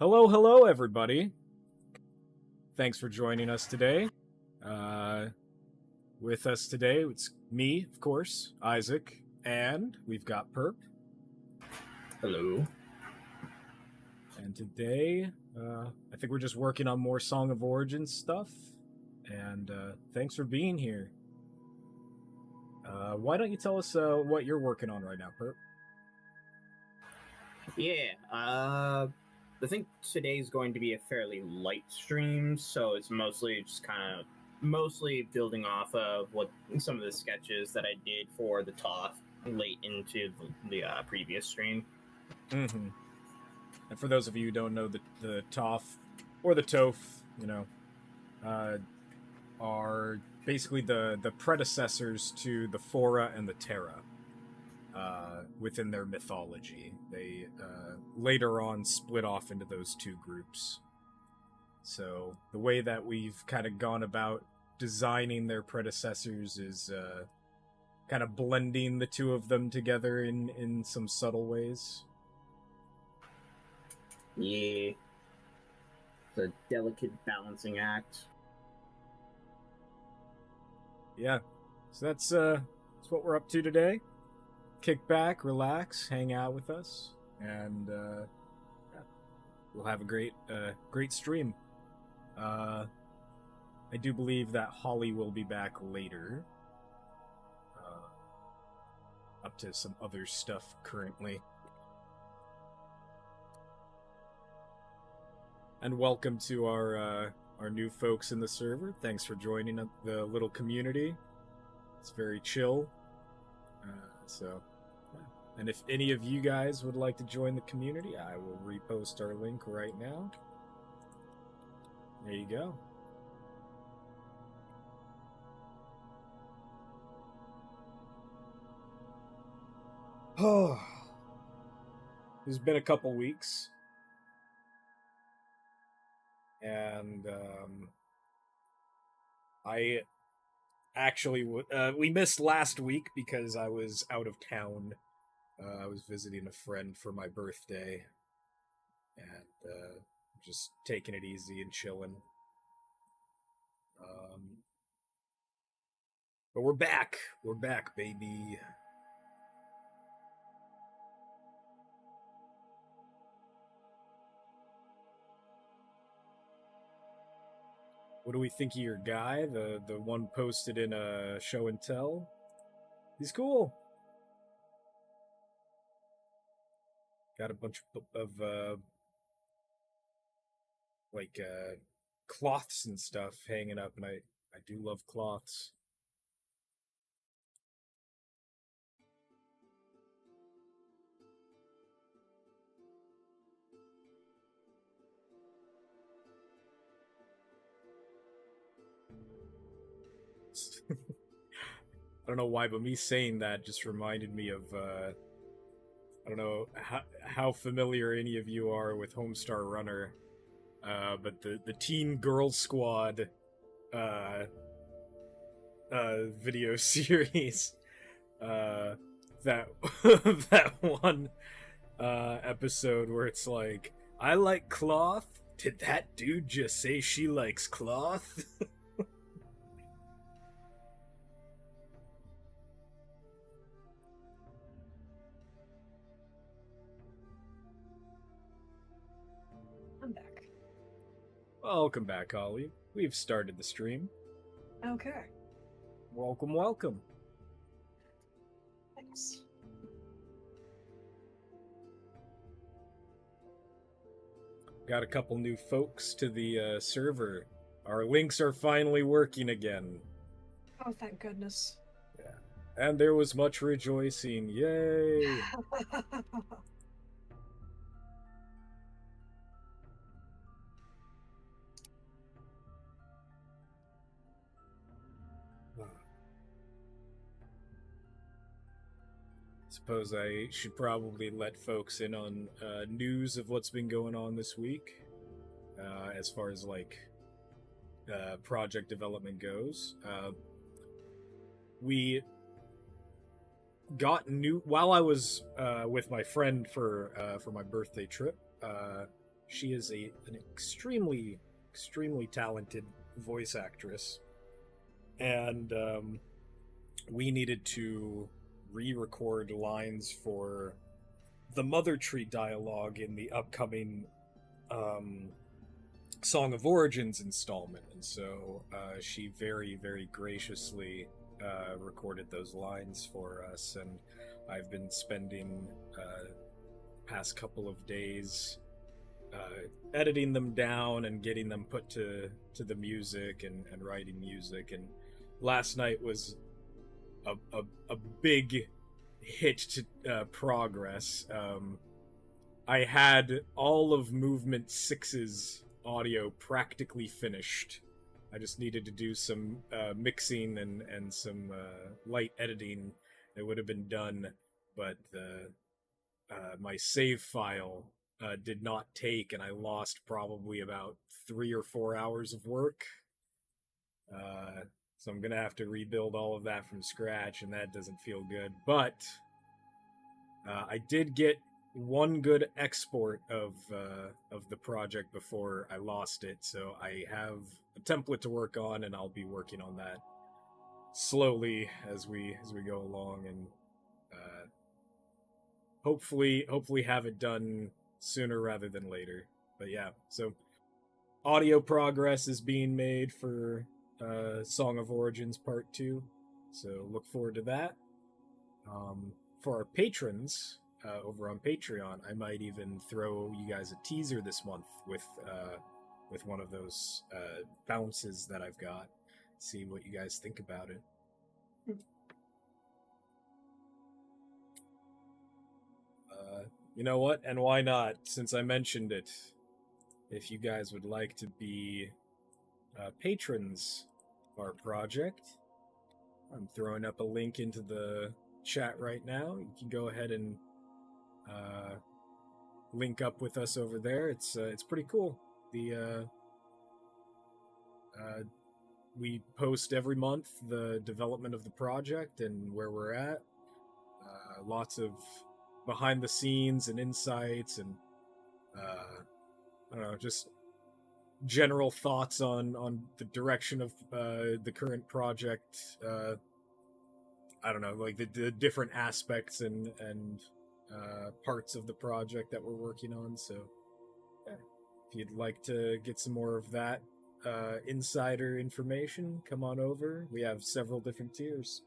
Hello, hello, everybody. Thanks for joining us today. With us today, it's me, of course, Isaac, and we've got Perp. Hello. And today, I think we're just working on more Song of Origins stuff. And thanks for being here. Why don't you tell us what you're working on right now, Perp? Yeah, I think today's going to be a fairly light stream, so it's mostly just mostly building off of what some of the sketches that I did for the TOF late into the previous stream. Mm-hmm. And for those of you who don't know, the TOF or the TOF, are basically the predecessors to the Fora and the Terra within their mythology. They later on split off into those two groups. So the way that we've kind of gone about designing their predecessors is kind of blending the two of them together in some subtle ways. Yeah, it's a delicate balancing act. Yeah, so that's what we're up to today. Kick back, relax, hang out with us, and yeah, we'll have a great stream. I do believe that Holly will be back later, up to some other stuff currently. And welcome to our new folks in the server. Thanks for joining the little community. It's very chill. And if any of you guys would like to join the community, I will repost our link right now. There you go. Oh, it's been a couple weeks. And I actually we missed last week because I was out of town. I was visiting a friend for my birthday, and just taking it easy and chilling. But we're back, baby. What do we think of your guy? The one posted in a show and tell? He's cool. Got a bunch of cloths and stuff hanging up, and I do love cloths. I don't know why, but me saying that just reminded me of I don't know how familiar any of you are with Homestar Runner, but the Teen Girl Squad video series, that that one episode where it's like, I like cloth. Did that dude just say she likes cloth? Welcome back, Holly. We've started the stream. Okay. Welcome, welcome. Thanks. Got a couple new folks to the server. Our links are finally working again. Oh, thank goodness. And there was much rejoicing. Yay! Suppose I should probably let folks in on news of what's been going on this week, as far as project development goes. We got new while I was with my friend for my birthday trip. She is an extremely talented voice actress, and we needed to re-record lines for the Mother Tree dialogue in the upcoming Song of Origins installment, and so she very graciously recorded those lines for us, and I've been spending past couple of days editing them down and getting them put to the music and writing music. And last night was a big hit to progress. I had all of Movement 6's audio practically finished. I just needed to do some mixing and some light editing. It would have been done, but my save file did not take, and I lost probably about 3 or 4 hours of work. So I'm gonna have to rebuild all of that from scratch, and that doesn't feel good. But I did get one good export of the project before I lost it, so I have a template to work on, and I'll be working on that slowly as we go along, and hopefully have it done sooner rather than later. But yeah, so audio progress is being made for Song of Origins Part 2, so look forward to that. For our patrons over on Patreon, I might even throw you guys a teaser this month with one of those bounces that I've got. See what you guys think about it. You know what? And why not? Since I mentioned it, if you guys would like to be patrons of our project, I'm throwing up a link into the chat right now. You can go ahead and link up with us over there. It's pretty cool. We post every month the development of the project and where we're at. Lots of behind the scenes and insights, and I don't know, just general thoughts on the direction of the current project. I don't know, like the different aspects and parts of the project that we're working on. So yeah, if you'd like to get some more of that insider information, come on over. We have several different tiers.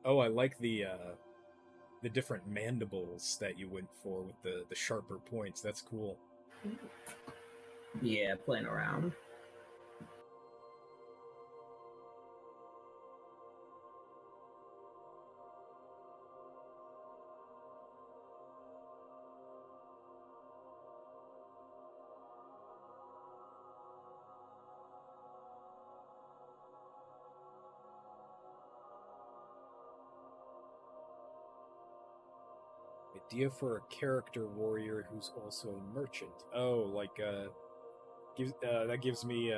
Oh, I like the different mandibles that you went for with the sharper points. That's cool. Yeah, playing around. Idea for a character warrior who's also a merchant. Oh, like that gives me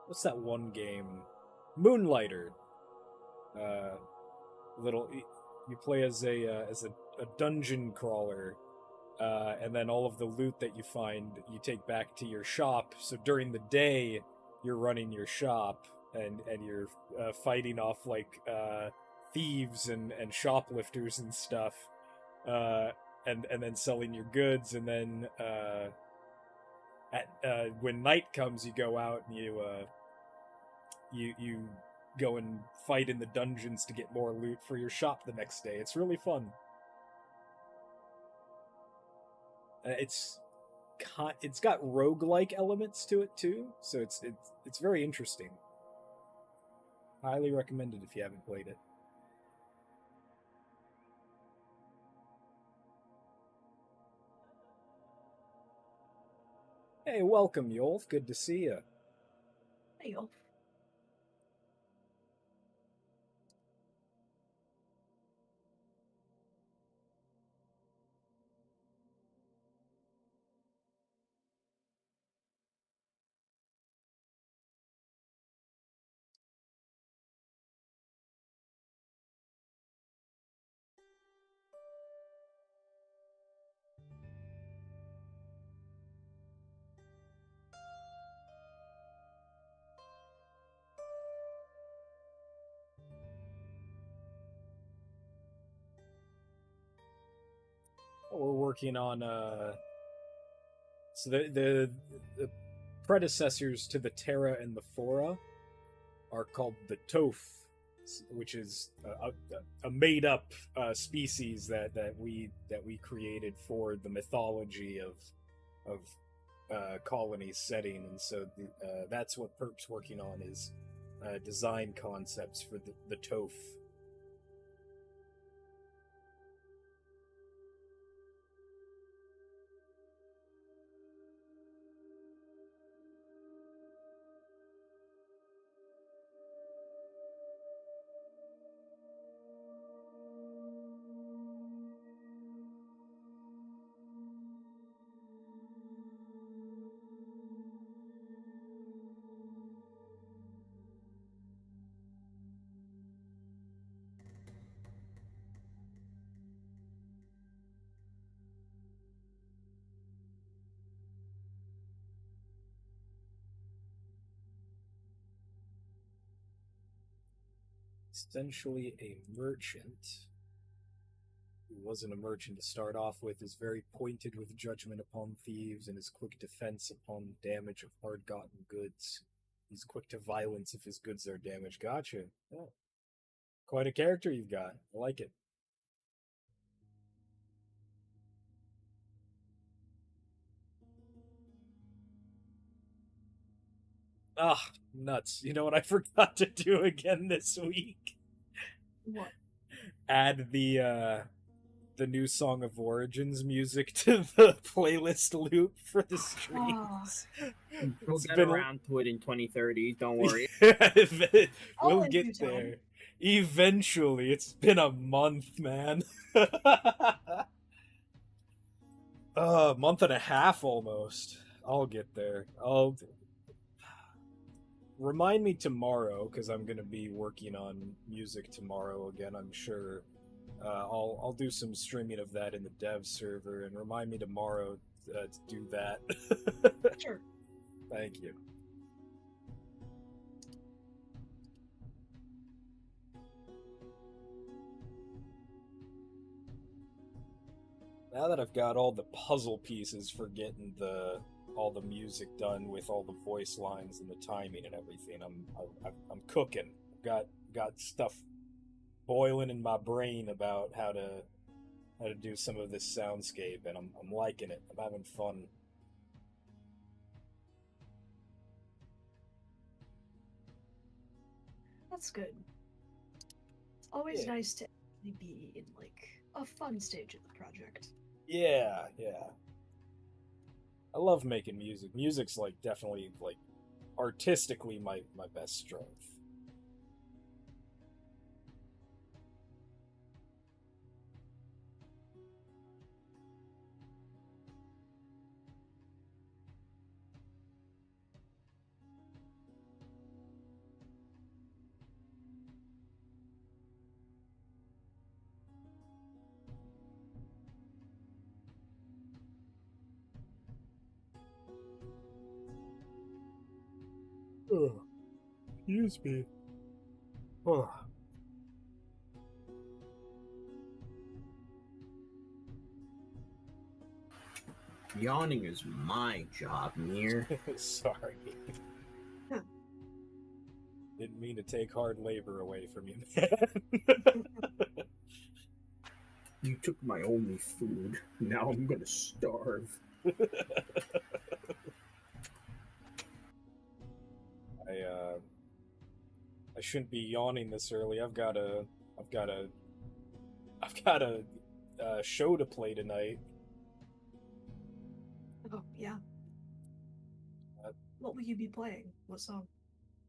what's that one game? Moonlighter. Uh, little you play as a dungeon crawler, and then all of the loot that you find you take back to your shop. So during the day, you're running your shop and you're fighting off like thieves and shoplifters and stuff, uh, and then selling your goods. And then when night comes, you go out and you go and fight in the dungeons to get more loot for your shop the next day. It's really fun. It's got roguelike elements to it too, so it's very interesting. Highly recommended if you haven't played it. Hey, welcome, Yolf. Good to see you. Hey, yo. We're working on so the predecessors to the Terra and the Fora are called the Toph, which is a made up species that we created for the mythology of colony setting. And so that's what Perp's working on is design concepts for the Toph. Essentially a merchant who wasn't a merchant to start off with, is very pointed with judgment upon thieves and is quick defense upon damage of hard-gotten goods. He's quick to violence if his goods are damaged. Gotcha. Oh, quite a character you've got. I like it. Ah, nuts. You know what I forgot to do again this week? What? Add the new Song of Origins music to the playlist loop for the streams. We'll It's get been around to it in 2030. Don't worry. We'll in get due time. there. Eventually. It's been a month, man. A month and a half almost. I'll get there. I'll remind me tomorrow because I'm gonna be working on music tomorrow again. I'm sure. I'll do some streaming of that in the dev server and remind me tomorrow to do that. Sure. Thank you. Now that I've got all the puzzle pieces for getting all the music done with all the voice lines and the timing and everything, I'm cooking. Got stuff boiling in my brain about how to do some of this soundscape, and I'm liking it. I'm having fun. That's good. It's always Yeah. nice to actually be in like a fun stage of the project. Yeah, yeah. I love making music. Music's like definitely like artistically my best strength. Excuse me. Oh. Yawning is my job, Mir. Sorry. Huh. Didn't mean to take hard labor away from you, man. You took my only food. Now I'm gonna starve. I shouldn't be yawning this early. I've got a show to play tonight. Oh, yeah. Uh, What will you be playing? What song?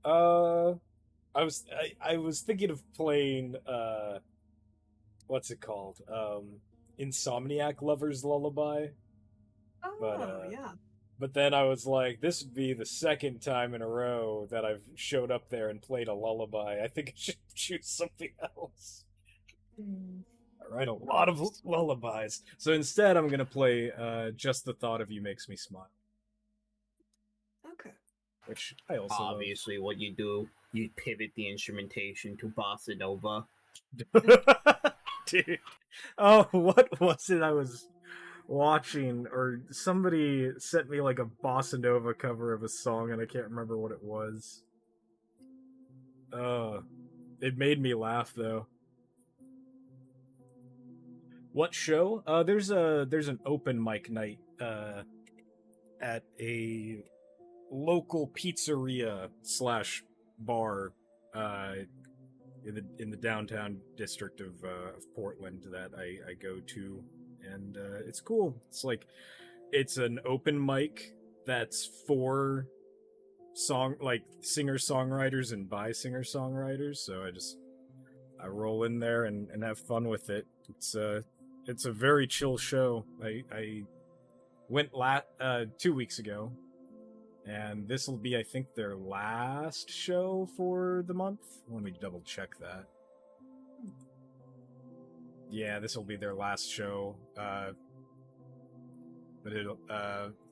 I was thinking of playing what's it called? Insomniac Lover's Lullaby. Oh, yeah. But then I was like, this would be the second time in a row that I've showed up there and played a lullaby. I think I should choose something else. Hmm. I write a lot of lullabies. So instead, I'm going to play Just the Thought of You Makes Me Smile. Okay. Which I also Obviously, what you do, you pivot the instrumentation to bossa nova. love. Dude. Oh, what was it I was watching? Or somebody sent me like a bossa nova cover of a song, and I can't remember what it was. It made me laugh, though. What show? There's an open mic night at a local pizzeria slash bar in the downtown district of Portland that I go to, and it's cool. It's an open mic that's for singer songwriters and by singer songwriters. So I roll in there and have fun with it. It's a very chill show. I went 2 weeks ago, and this will be, I think, their last show for the month. Let me double check that. Yeah, this will be their last show. But it'll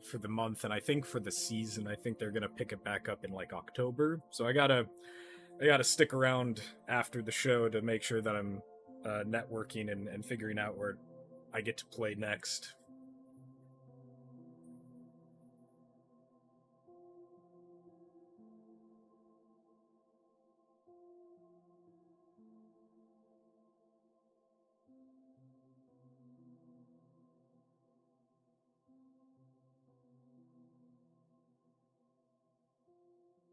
for the month, and I think for the season, I think they're gonna pick it back up in like October. So I gotta stick around after the show to make sure that I'm networking and figuring out where I get to play next.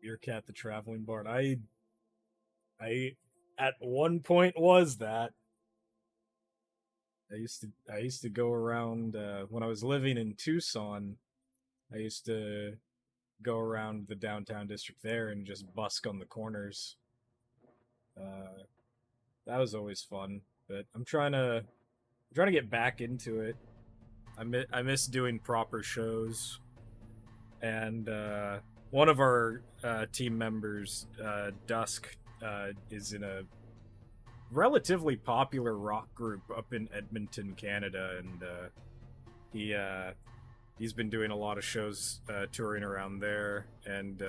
Your Cat the Traveling Bard. I at one point was that. I used to go around when I was living in Tucson. I used to go around the downtown district there and just busk on the corners. That was always fun, but I'm trying to get back into it. I miss doing proper shows, and one of our team members, Dusk, is in a relatively popular rock group up in Edmonton, Canada, and he's been doing a lot of shows touring around there, and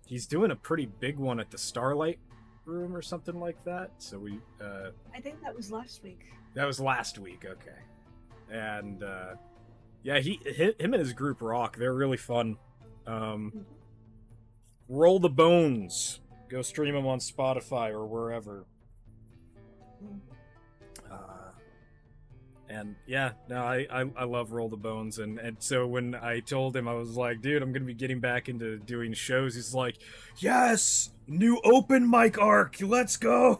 he's doing a pretty big one at the Starlight Room or something like that. So I think that was last week. that was last week, okay. And yeah, him and his group rock. They're really fun. Roll the Bones. Go stream them on Spotify or wherever. And yeah, no, I love Roll the Bones, and so when I told him, I was like, dude, I'm gonna be getting back into doing shows. He's like, yes, new open mic arc, let's go.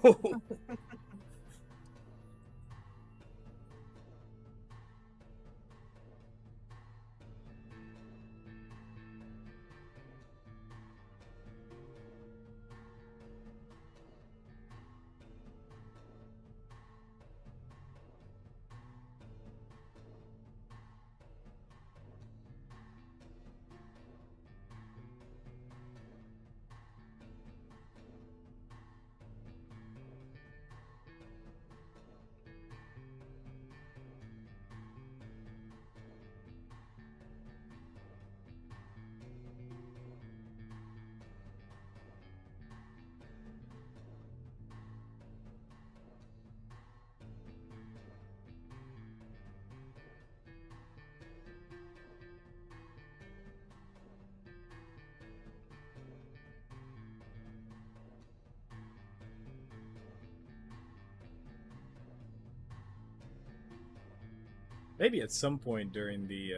Maybe at some point during the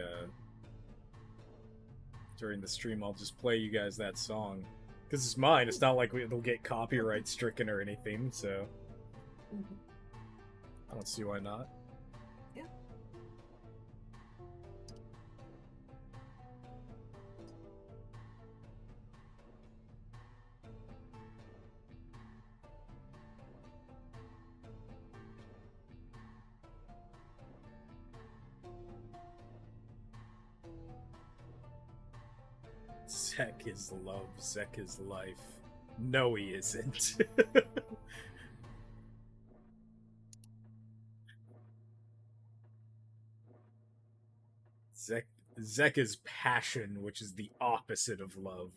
stream, I'll just play you guys that song because it's mine. It's not like it'll get copyright stricken or anything, so Mhm. I don't see why not. Yeah. Zek is love. Zek is life. No, he isn't. Zek is passion, which is the opposite of love.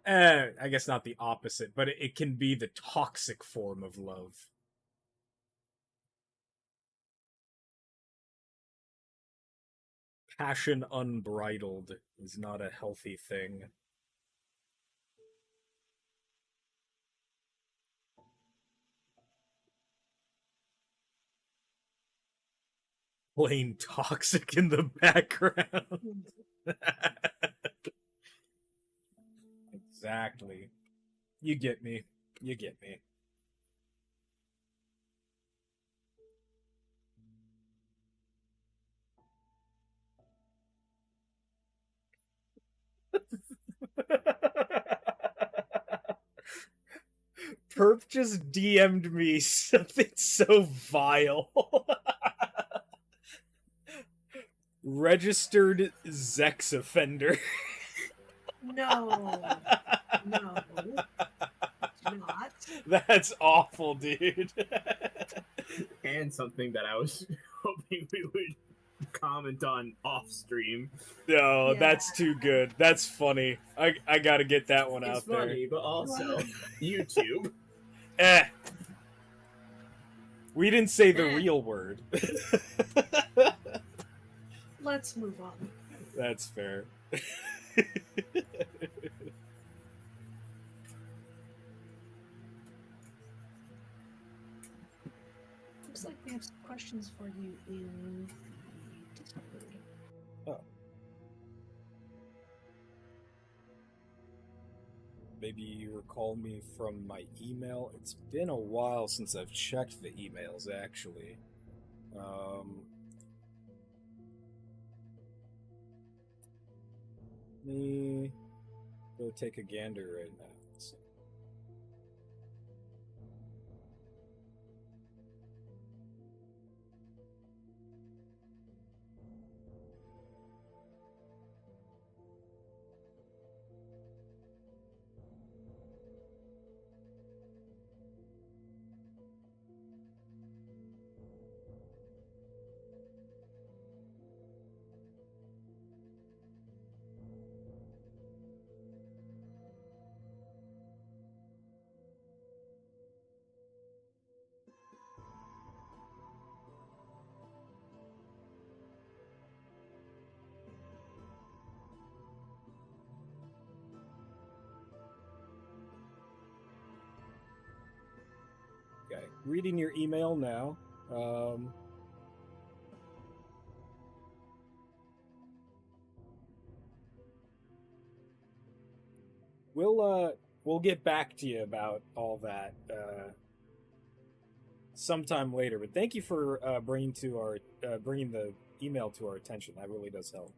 I guess not the opposite, but it can be the toxic form of love. Passion unbridled is not a healthy thing. Plain toxic in the background. Exactly. You get me. You get me. Perp just DM'd me something so vile. Registered Zex offender. No. No. Do not. That's awful, dude. And something that I was hoping we would comment on off stream. No, Yeah. that's too good. That's funny. I gotta get that one It's out there. funny, but also YouTube. Eh. We didn't say the Eh. real word. Let's move on. That's fair. Looks like we have some questions for you in the Discord. Oh. Maybe you recall me from my email. It's been a while since I've checked the emails, actually. Let me go take a gander right now. Okay, reading your email now. We'll get back to you about all that sometime later. But thank you for bringing the email to our attention. That really does help.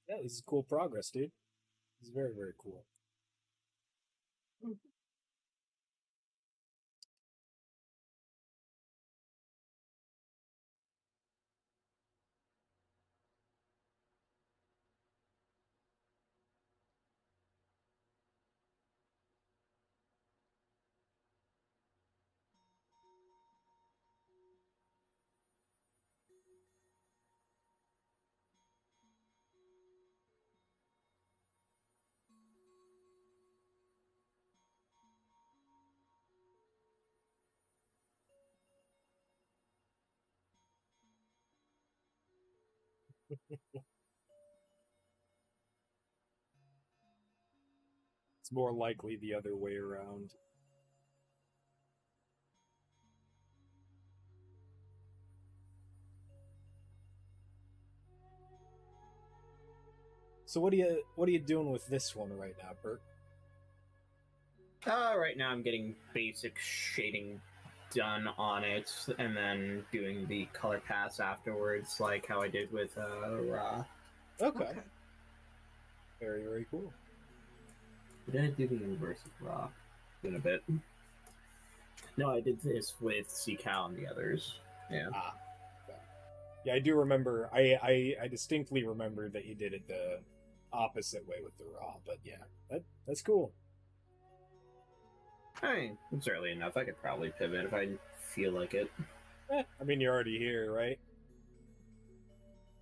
Yeah, this is cool progress, dude. This is very, very cool. It's more likely the other way around. So what are you doing with this one right now, Bert? Right now I'm getting basic shading done on it, and then doing the color pass afterwards, like how I did with Raw. Okay. Okay. Very, very cool. Did I do the inverse of Raw in a bit? No, I did this with Seacal and the others. Yeah. Ah. Okay. Yeah, I do remember. I distinctly remember that you did it the opposite way with the raw, but yeah, that's cool. I mean, it's early enough. I could probably pivot if I feel like it. I mean, you're already here, right?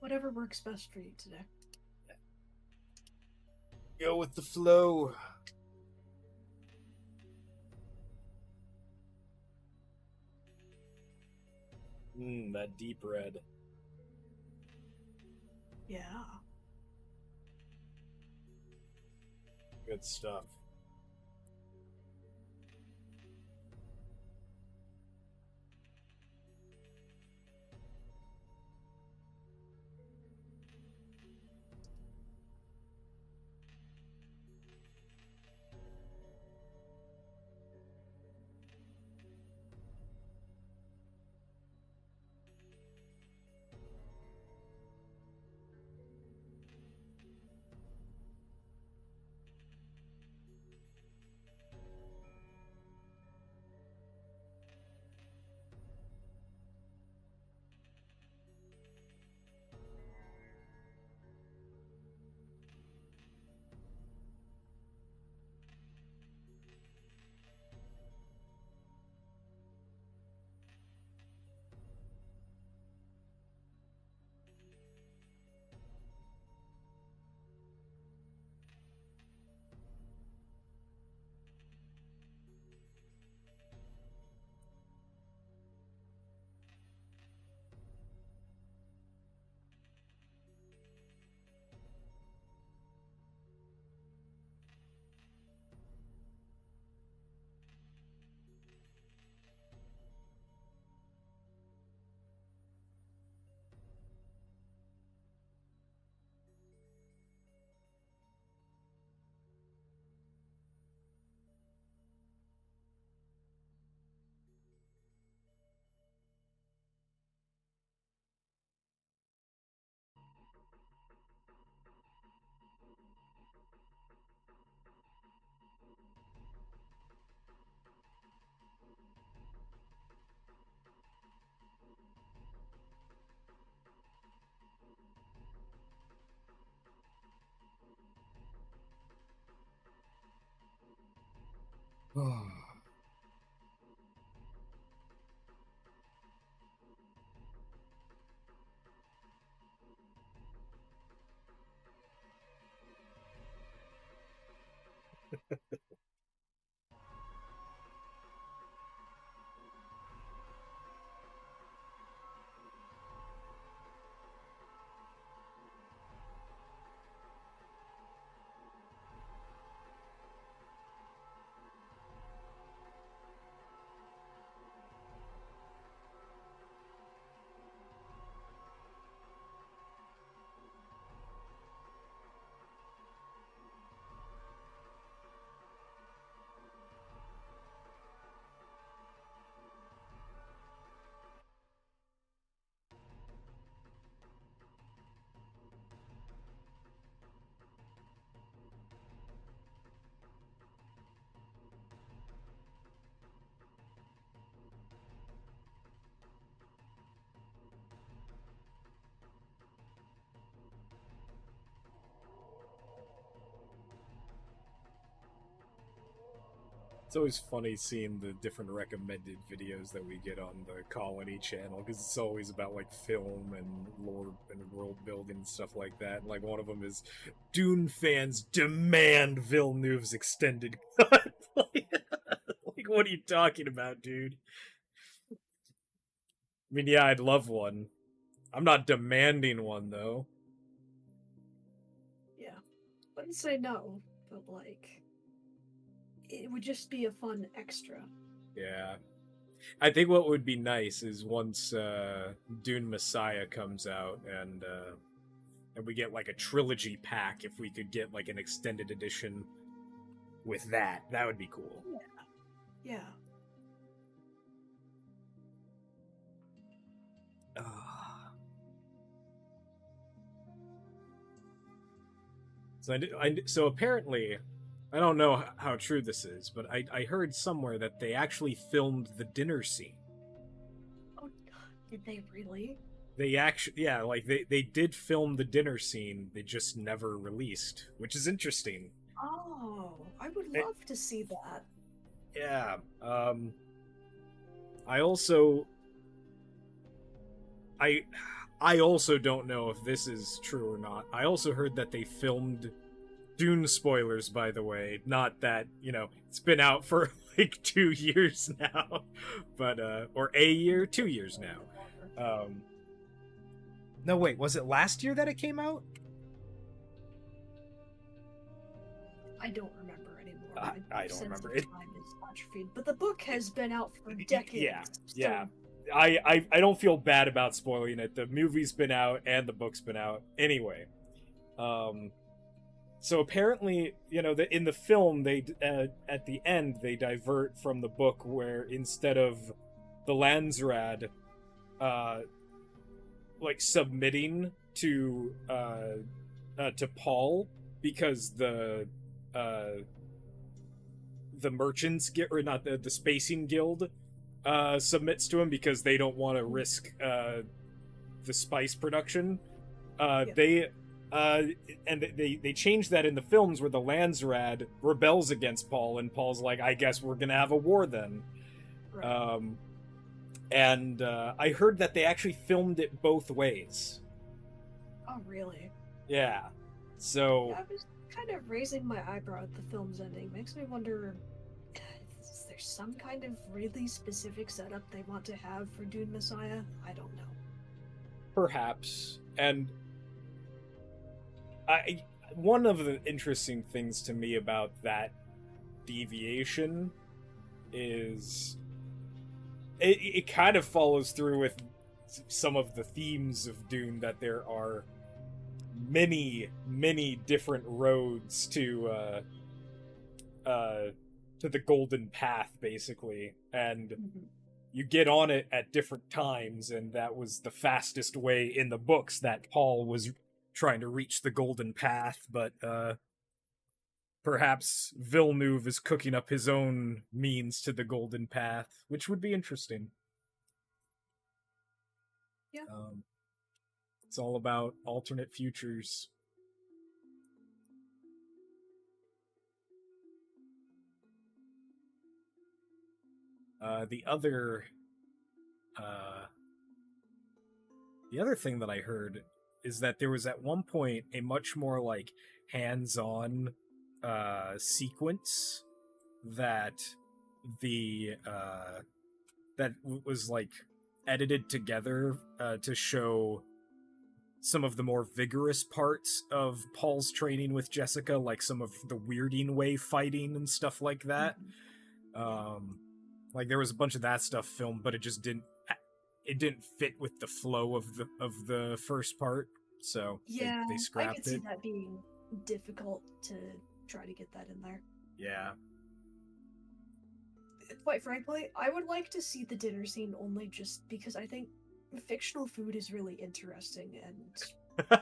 Whatever works best for you today. Go with the flow. That deep red. Yeah. Good stuff. It's always funny seeing the different recommended videos that we get on the Colony channel because it's always about like film and lore and world building and stuff like that. Like one of them is Dune fans demand Villeneuve's extended cut. Like, what are you talking about, dude? I mean, yeah, I'd love one. I'm not demanding one though. wouldn't say no, but like, it would just be a fun extra. Yeah. I think what would be nice is once Dune Messiah comes out and we get like a trilogy pack, if we could get like an extended edition with that, that would be cool. Yeah. So apparently, I don't know how true this is, but I heard somewhere that they actually filmed the dinner scene. Oh, did they really? They actually, yeah, like they did film the dinner scene. They just never released, which is interesting. Oh, I would It- love to see that. Yeah. I also, I also don't know if this is true or not. I also heard that they filmed Dune spoilers, by the way. Not that, it's been out for like 2 years now, but or a year, 2 years now. No, wait, was it last year that it came out? I don't remember anymore. I don't Sense remember. of time is atrophied, but the book has been out for decades. Yeah. I don't feel bad about spoiling it. The movie's been out and the book's been out. Anyway, so apparently, in the film, they at the end they divert from the book where instead of the Landsrad, like submitting to Paul because the merchants get, or not, the spacing guild submits to him because they don't want to risk the spice production. They changed that in the films where the Landsrad rebels against Paul, and Paul's like, I guess we're gonna have a war then. Right. And I heard that they actually filmed it both ways. Oh, really? Yeah. So Yeah, I was kind of raising my eyebrow at the film's ending. Makes me wonder, is there some kind of really specific setup they want to have for Dune Messiah? I don't know. perhaps, and one of the interesting things to me about that deviation is it kind of follows through with some of the themes of Dune, that there are many different roads to the golden path, basically, and you get on it at different times, and that was the fastest way in the books that Paul was trying to reach the golden path, but perhaps Villeneuve is cooking up his own means to the golden path, which would be interesting. Yeah. It's all about alternate futures. The other thing that I heard is that there was at one point a much more like hands-on sequence that was like edited together to show some of the more vigorous parts of Paul's training with Jessica, like some of the weirding way fighting and stuff like that. Like there was a bunch of that stuff filmed, but it just didn't fit with the flow of the first part, so they scrapped it. I could see that being difficult to try to get that in there. Yeah. Quite frankly, I would like to see the dinner scene only just because I think fictional food is really interesting, and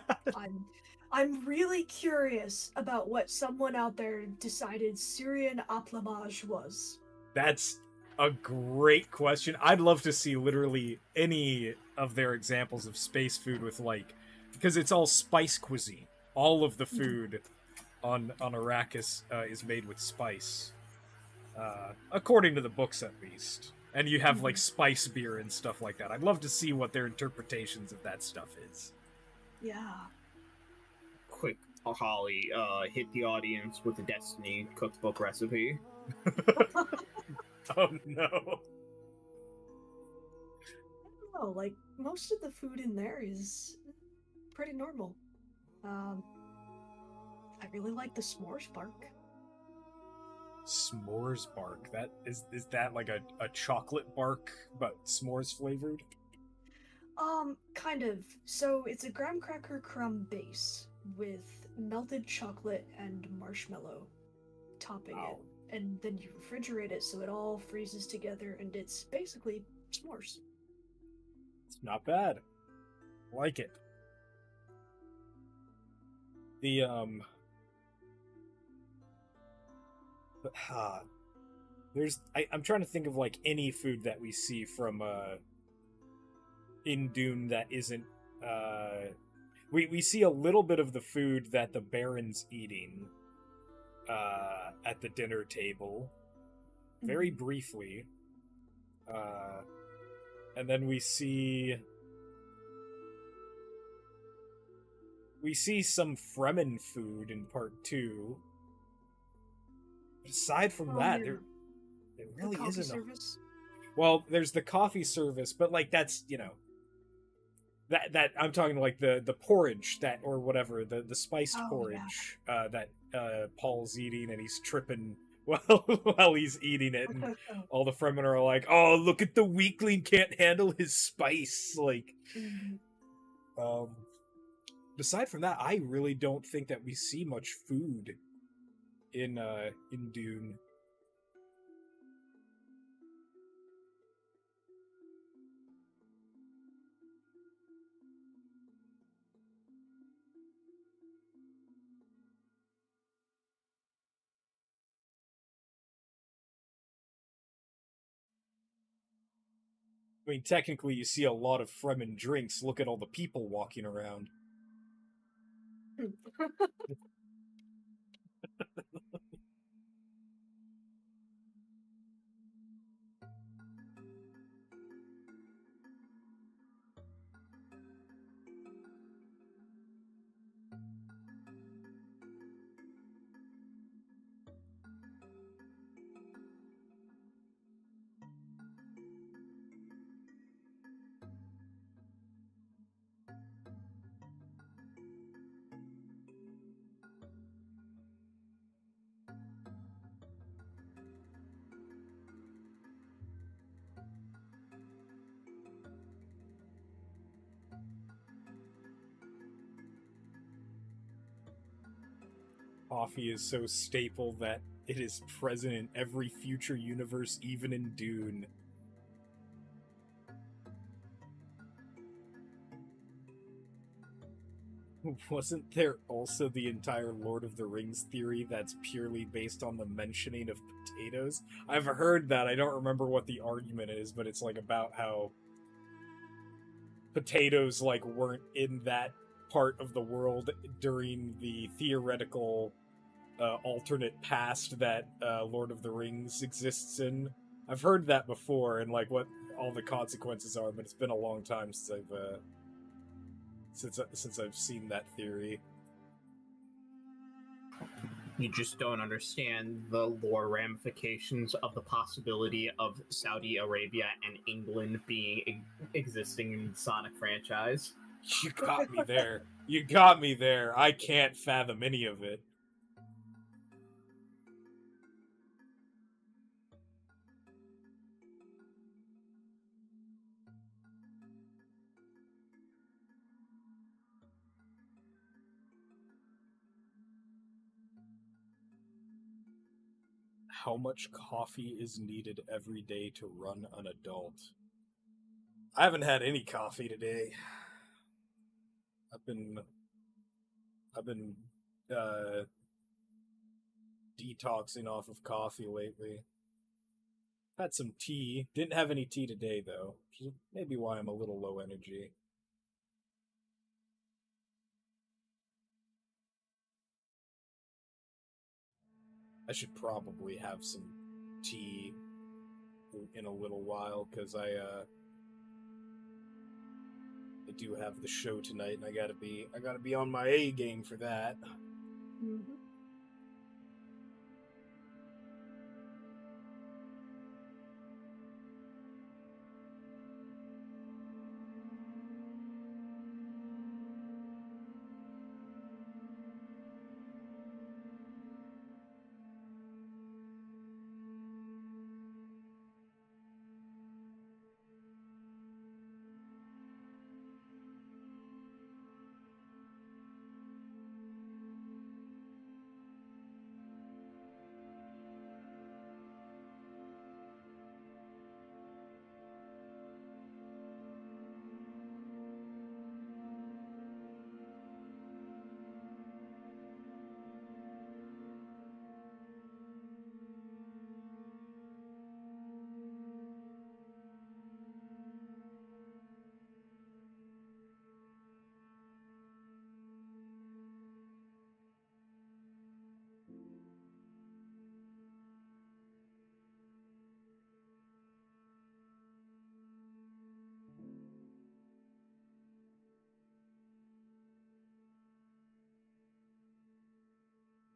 I'm really curious about what someone out there decided Syrian aplamage was. That's a great question. I'd love to see literally any of their examples of space food with, like, because it's all spice cuisine. All of the food on Arrakis is made with spice, according to the books at least. And you have like spice beer and stuff like that. I'd love to see what their interpretations of that stuff is. Yeah. Quick, Holly, hit the audience with a Destiny cookbook recipe. Oh no. I don't know, like, most of the food in there is pretty normal. I really like the s'mores bark. S'mores bark. That is that like a chocolate bark but s'mores flavored? Kind of. So it's a graham cracker crumb base with melted chocolate and marshmallow topping it. Wow. And then you refrigerate it so it all freezes together and it's basically s'mores. It's not bad. Like it. The but, I'm trying to think of like any food that we see from in Dune that isn't we see a little bit of the food that the Baron's eating at the dinner table, very briefly, and then we see some Fremen food in part 2. Aside from that, Yeah. there The really coffee isn't. service. Well, there's the coffee service, but like that's that I'm talking like the porridge that or whatever the spiced Oh, porridge that Paul's eating and he's tripping while he's eating it, and all the Fremen are like, "Oh, look at the weakling, can't handle his spice." Like, um, aside from that, I really don't think that we see much food in Dune. I mean, technically, you see a lot of Fremen drinks. Look at all the people walking around. Coffee is so staple that it is present in every future universe, even in Dune. Wasn't there also the entire Lord of the Rings theory that's purely based on the mentioning of potatoes? I've heard that. I don't remember what the argument is, but it's like about how potatoes like weren't in that part of the world during the theoretical alternate past that Lord of the Rings exists in. I've heard that before and like what all the consequences are, but it's been a long time since I've seen that theory. You just don't understand the lore ramifications of the possibility of Saudi Arabia and England being existing in the Sonic franchise. You got me there. You got me there. I can't fathom any of it. How much coffee is needed every day to run an adult? I haven't had any coffee today. I've been uh detoxing off of coffee lately. Had some tea. Didn't have any tea today though, which is maybe why I'm a little low energy. I should probably have some tea in a little while because I do have the show tonight and I gotta be on my A game for that. Mm-hmm.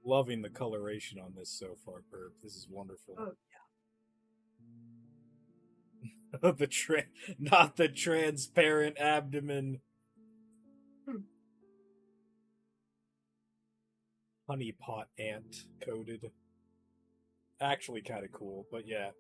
Loving the coloration on this so far, Perp. This is wonderful. Oh, Not the transparent abdomen. Hmm. Honey pot ant coated. Actually kind of cool, but yeah.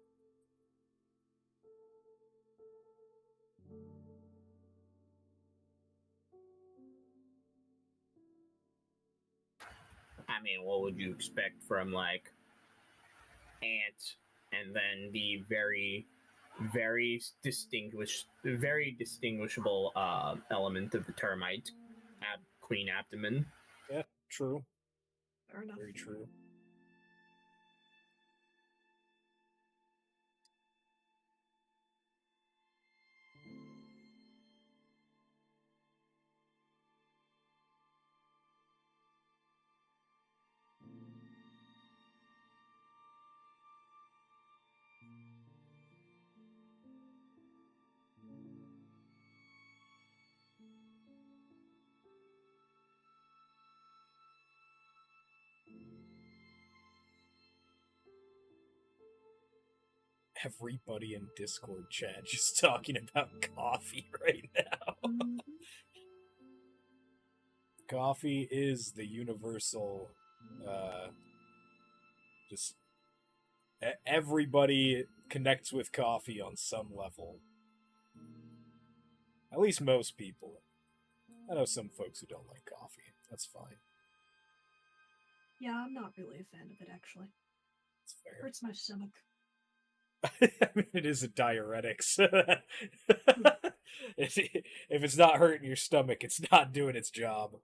I mean, what would you expect from like ant, and then the very distinguishable element of the termite, queen abdomen. Yeah, true. fair enough. Very true. Everybody in Discord chat just talking about coffee right now. Mhm. Coffee is the universal, just everybody connects with coffee on some level. At least most people. I know some folks who don't like coffee. That's fine. Yeah, I'm not really a fan of it actually. It's fair. Hurts my stomach. I mean, it is a diuretic. So if it's not hurting your stomach, it's not doing its job.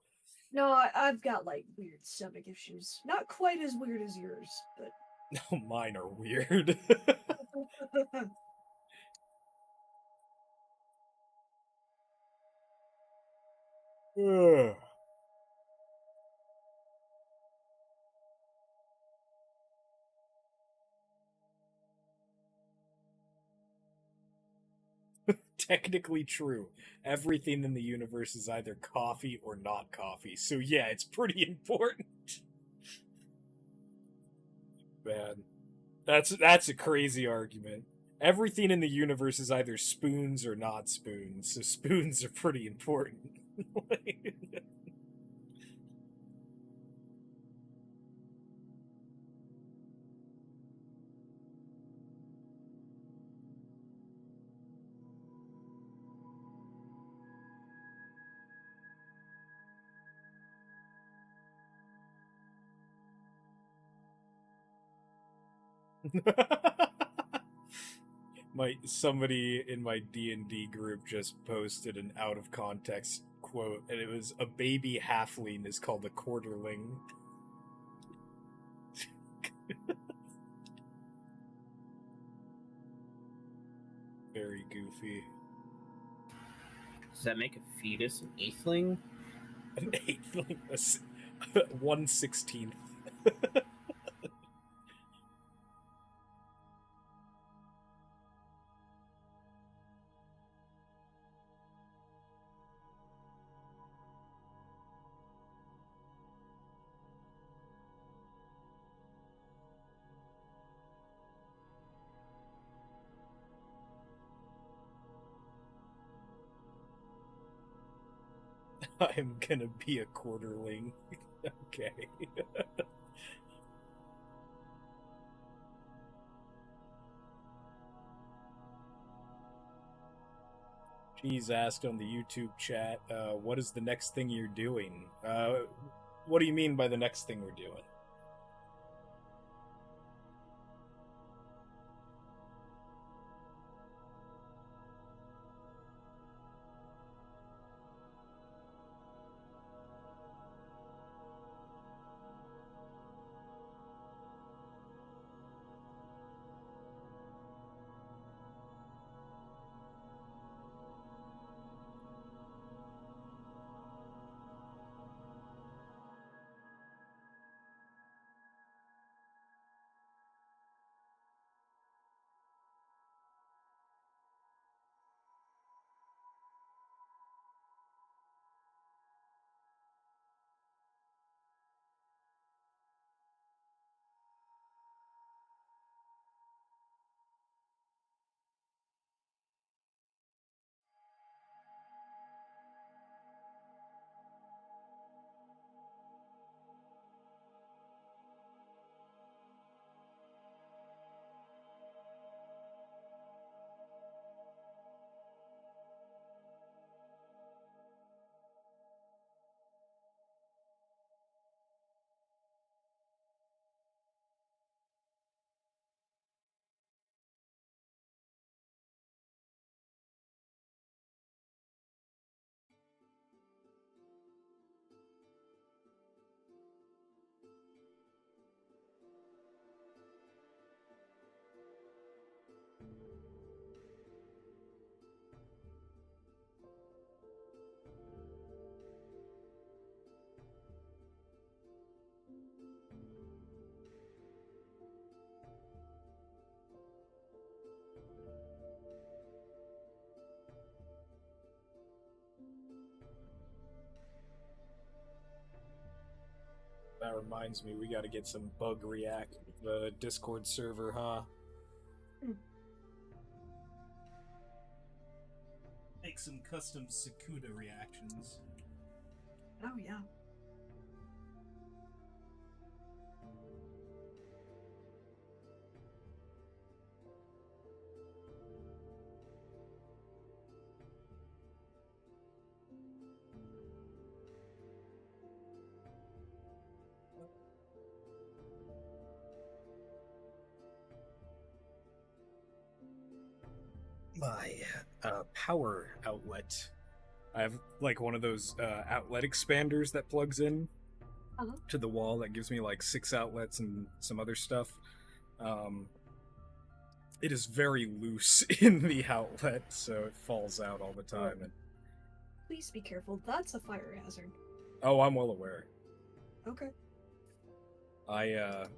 No, I've got like weird stomach issues. Not quite as weird as yours, but Mine are weird. Ugh. Technically true. Everything in the universe is either coffee or not coffee. So yeah, it's pretty important. Man, that's a crazy argument. Everything in the universe is either spoons or not spoons. So spoons are pretty important. Somebody in my D&D group just posted an out of context quote, and it was, a baby halfling is called a quarterling. Very goofy. Does that make a fetus an eighthling? An eighthling, 1/16. I'm gonna be a quarterling. Okay. She's asked on the YouTube chat, what is the next thing you're doing? What do you mean by the next thing we're doing? That reminds me, we got to get some bug react with the Discord server, huh? Make some custom Sakuda reactions. Oh yeah. My power outlet. I have like one of those outlet expanders that plugs in to the wall that gives me like 6 outlets and some other stuff. It is very loose in the outlet, so it falls out all the time. And... Please be careful. That's a fire hazard. Oh, I'm well aware. Okay. I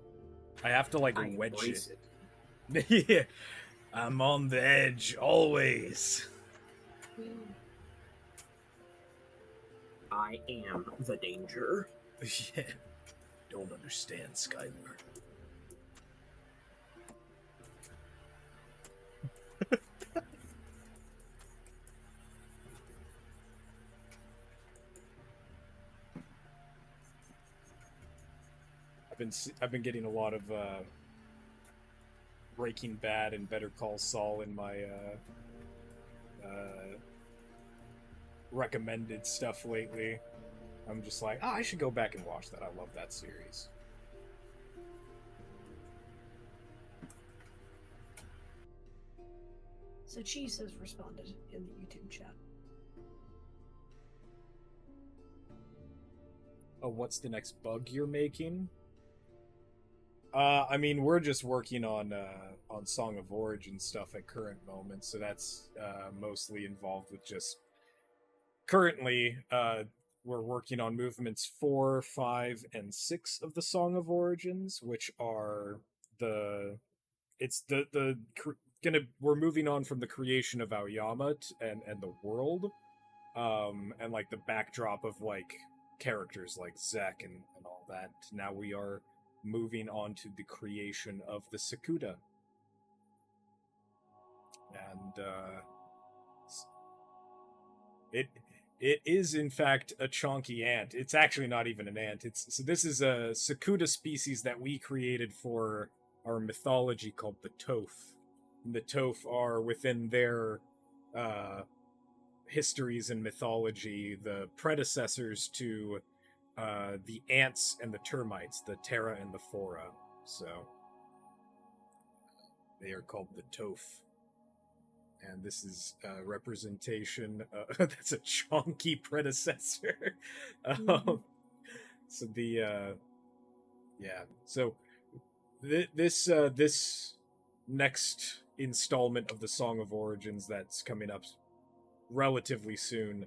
have to like I wedge embrace it. Yeah, I'm on the edge always. I am the danger. Yeah, don't understand, Skylar. I've been getting a lot of Breaking Bad and Better Call Saul in my recommended stuff lately. I'm just like, I should go back and watch that. I love that series. So Cheese has responded in the YouTube chat. Oh, what's the next bug you're making? I mean, we're just working on Song of Origin stuff at current moment, so that's mostly involved with just currently we're working on movements 4, 5, and 6 of the Song of Origins, which are we're moving on from the creation of Aoyama and the world, and like the backdrop of like characters like Zek and all that. Now we are moving on to the creation of the Sakuda. And it is in fact a chonky ant. It's actually not even an ant. This is a Sakuda species that we created for our mythology called the Toph. And the Toph are within their histories and mythology the predecessors to the ants and the termites, the Terra and the Fora. So they are called the Toph. And this is a representation. That's a chonky predecessor. So the So this next installment of the Song of Origins that's coming up relatively soon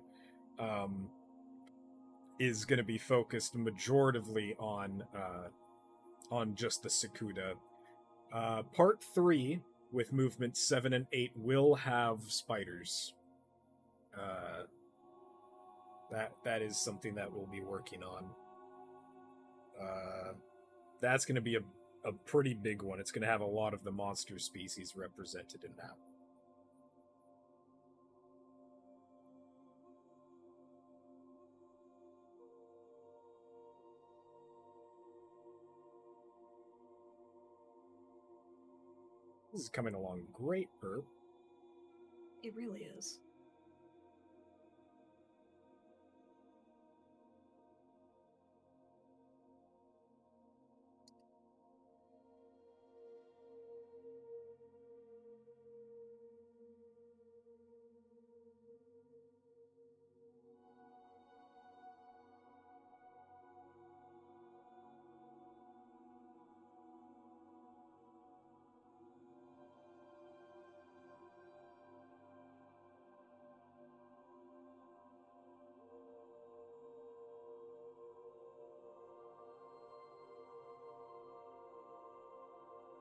is going to be focused majoritively on just the Sakuda. Part 3 with movements 7 and 8 will have spiders. That is something that we'll be working on. That's going to be a pretty big one. It's going to have a lot of the monster species represented in that. This is coming along great, Perp. It really is.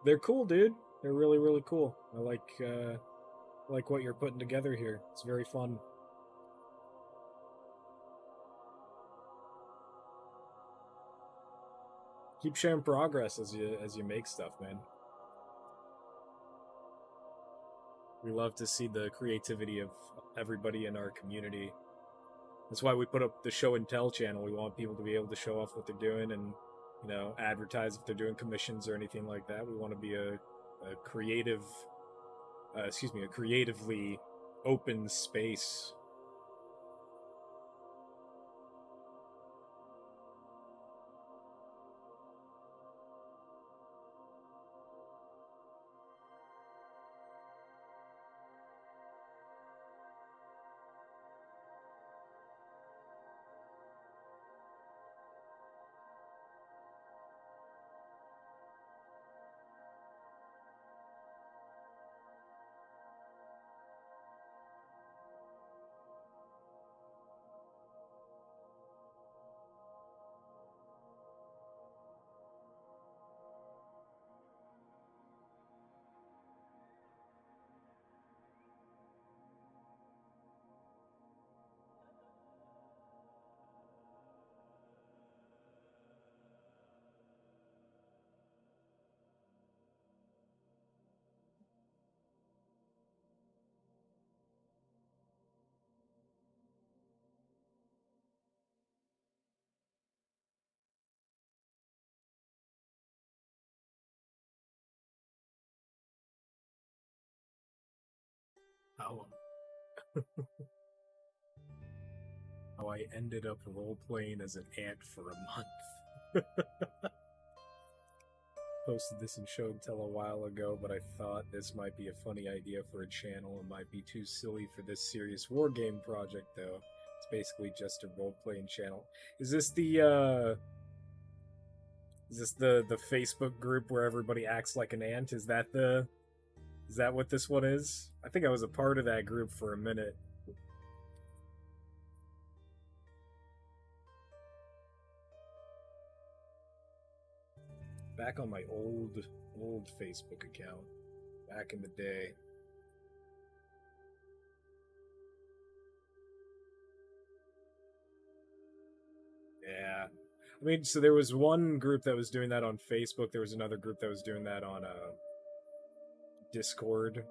They're cool, dude. They're really, really cool. I like what you're putting together here. It's very fun. keep sharing progress as you make stuff, man. We love to see the creativity of everybody in our community. That's why we put up the show and tell channel. We want people to be able to show off what they're doing and, advertise if they're doing commissions or anything like that. We want to be a creative, a creatively open space. How how I ended up role playing as an ant for a month. Posted this in Show and Tell a while ago, but I thought this might be a funny idea for a channel. It might be too silly for this serious war game project, though. It's basically just a role playing channel. Is this the Facebook group where everybody acts like an ant? Is that what this one is? I think I was a part of that group for a minute. Back on my old Facebook account, back in the day. Yeah. I mean, so there was one group that was doing that on Facebook. There was another group that was doing that on Discord.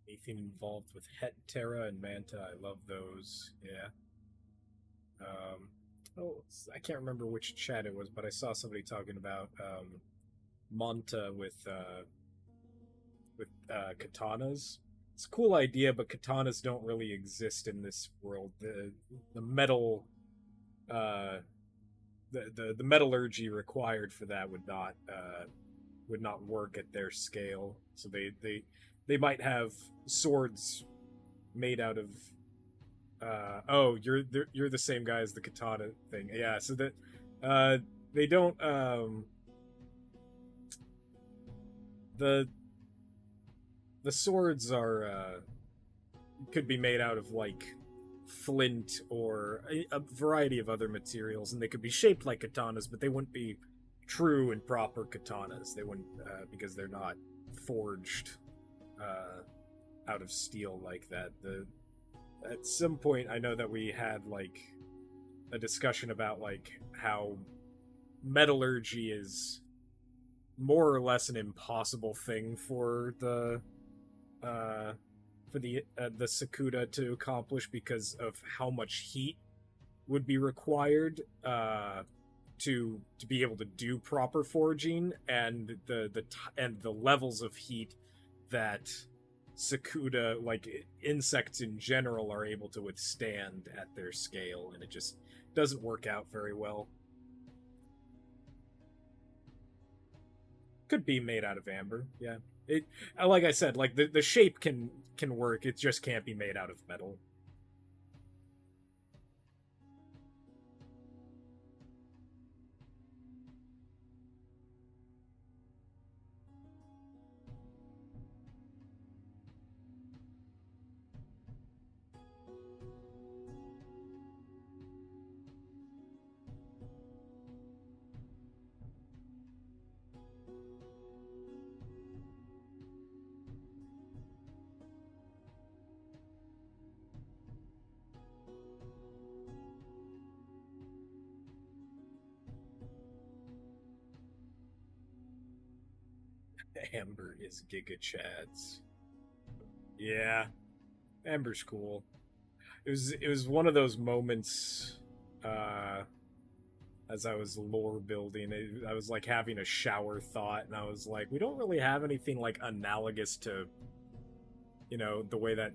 Anything involved with Het Terra and Manta, I love those. Yeah. Oh, I can't remember which chat it was, but I saw somebody talking about Manta with katanas. It's a cool idea, but katanas don't really exist in this world. The metal, uh, the metallurgy required for that would not work at their scale. So they might have swords made out of. Oh, you're the same guy as the katana thing. Yeah, so that they don't the swords are could be made out of like flint or a variety of other materials, and they could be shaped like katanas, but they wouldn't be true and proper katanas. They wouldn't because they're not forged out of steel like that. At some point, I know that we had like a discussion about like how metallurgy is more or less an impossible thing for the Sakuda to accomplish because of how much heat would be required to be able to do proper forging, and the levels of heat that cicuda, like insects in general, are able to withstand at their scale, and it just doesn't work out very well. Could be made out of amber, yeah. It, like I said, like the shape can work. It just can't be made out of metal. Amber is Giga Chads. Yeah, Amber's cool. It was one of those moments uh as I was lore building. I was like having a shower thought, and I was like, we don't really have anything like analogous to, the way that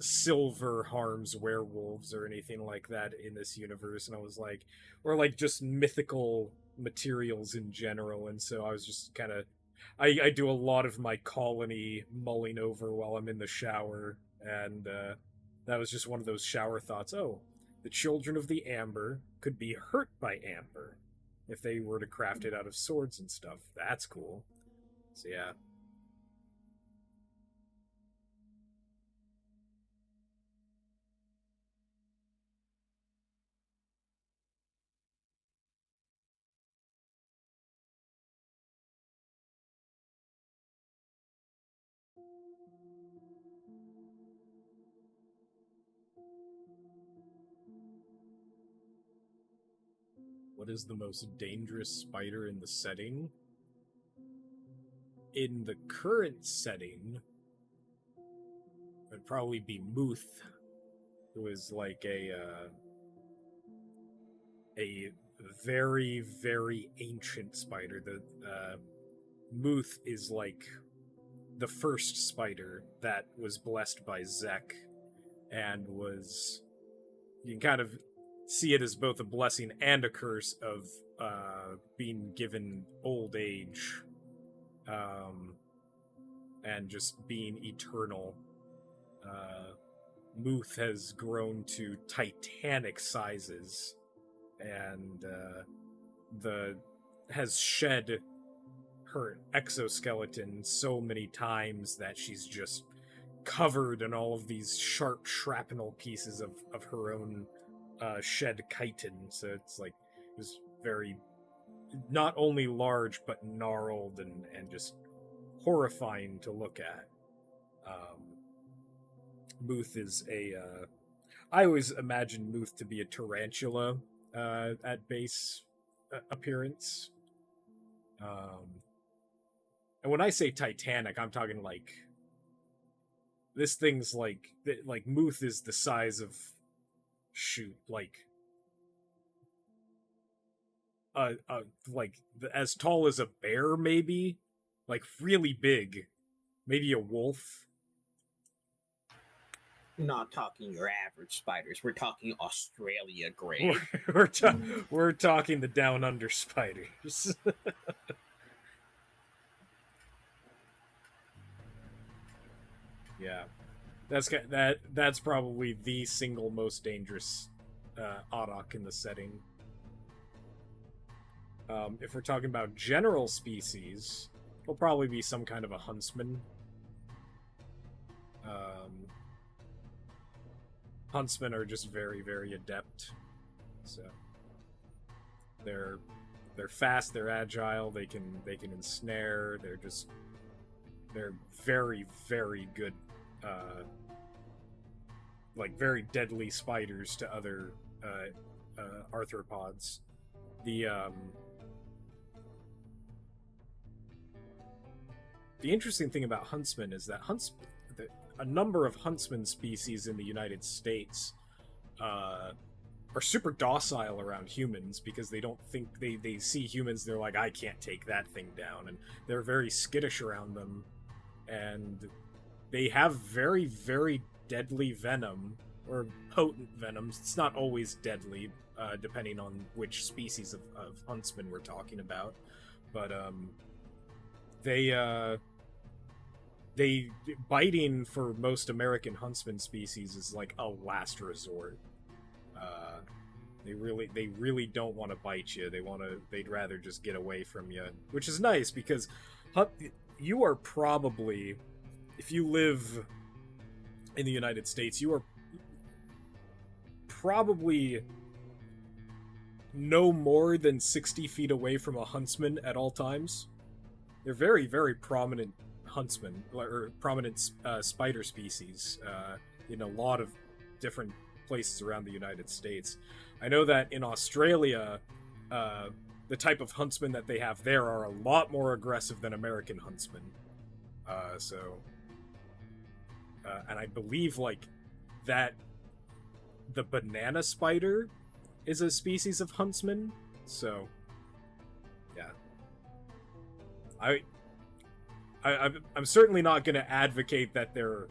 silver harms werewolves or anything like that in this universe. And I was like, or like just mythical materials in general. And so I was just kind of, I do a lot of my colony mulling over while I'm in the shower, and that was just one of those shower thoughts. Oh, the children of the Amber could be hurt by amber if they were to craft it out of swords and stuff. That's cool. So yeah. What is the most dangerous spider in the setting? In the current setting, it'd probably be Muth, who is like a very, very ancient spider. The Muth is like the first spider that was blessed by Zek, and was, you can kind of see it as both a blessing and a curse of being given old age, and just being eternal. Muth has grown to titanic sizes, and has shed her exoskeleton so many times that she's just covered in all of these sharp shrapnel pieces of her own shed chitin. So it's like, it was very, not only large but gnarled and just horrifying to look at. Muth is I always imagined Muth to be a tarantula at base appearance. And when I say titanic, I'm talking like, this thing's like Muth is the size of, shoot, like like as tall as a bear, maybe, like really big, maybe a wolf. Not talking your average spiders. We're talking Australia grade. We're talking the down under spiders. Yeah, that's probably the single most dangerous Auroch in the setting. If we're talking about general species, it'll probably be some kind of a huntsman. Huntsmen are just very, very adept. So they're fast, they're agile, they can ensnare. They're very, very good, like very deadly spiders to other arthropods. The interesting thing about huntsmen is that a number of huntsman species in the United States are super docile around humans, because they don't think, they see humans, they're like, I can't take that thing down, and they're very skittish around them. And they have very, very deadly venom, or potent venoms. It's not always deadly, depending on which species of huntsman we're talking about. But they they biting for most American huntsman species is like a last resort. Uh, they really don't want to bite you. They'd rather just get away from you, which is nice because you are probably, if you live in the United States, you are probably no more than 60 feet away from a huntsman at all times. They're very, very prominent huntsmen, or prominent spider species in a lot of different places around the United States. I know that in Australia, the type of huntsmen that they have there are a lot more aggressive than American huntsmen. And I believe like that the banana spider is a species of huntsman. So, yeah, I'm certainly not going to advocate that they're.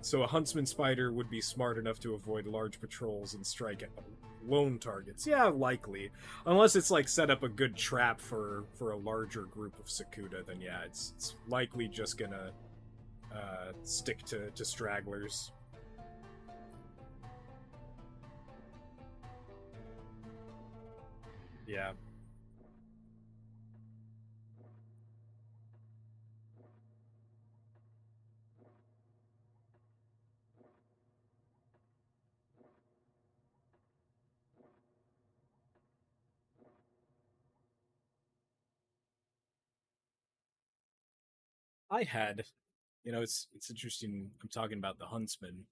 So a huntsman spider would be smart enough to avoid large patrols and strike at lone targets. Yeah, likely. Unless it's like set up a good trap for a larger group of Sakuda, then yeah, it's likely just gonna stick to stragglers. Yeah. I had, it's interesting. I'm talking about the huntsman.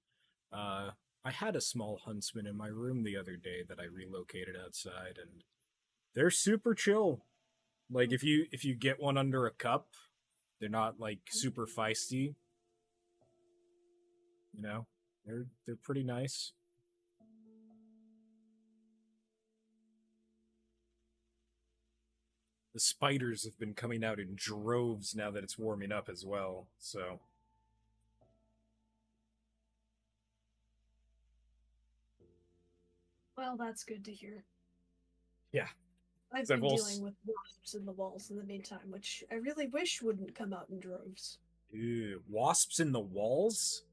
Uh, I had a small huntsman in my room the other day that I relocated outside, and they're super chill. Like if you get one under a cup, they're not like super feisty. You know, they're pretty nice. The spiders have been coming out in droves now that it's warming up as well. So Well, that's good to hear. yeah, I've 'cause I've been also dealing with wasps in the walls in the meantime, which I really wish wouldn't come out in droves. ew, wasps in the walls.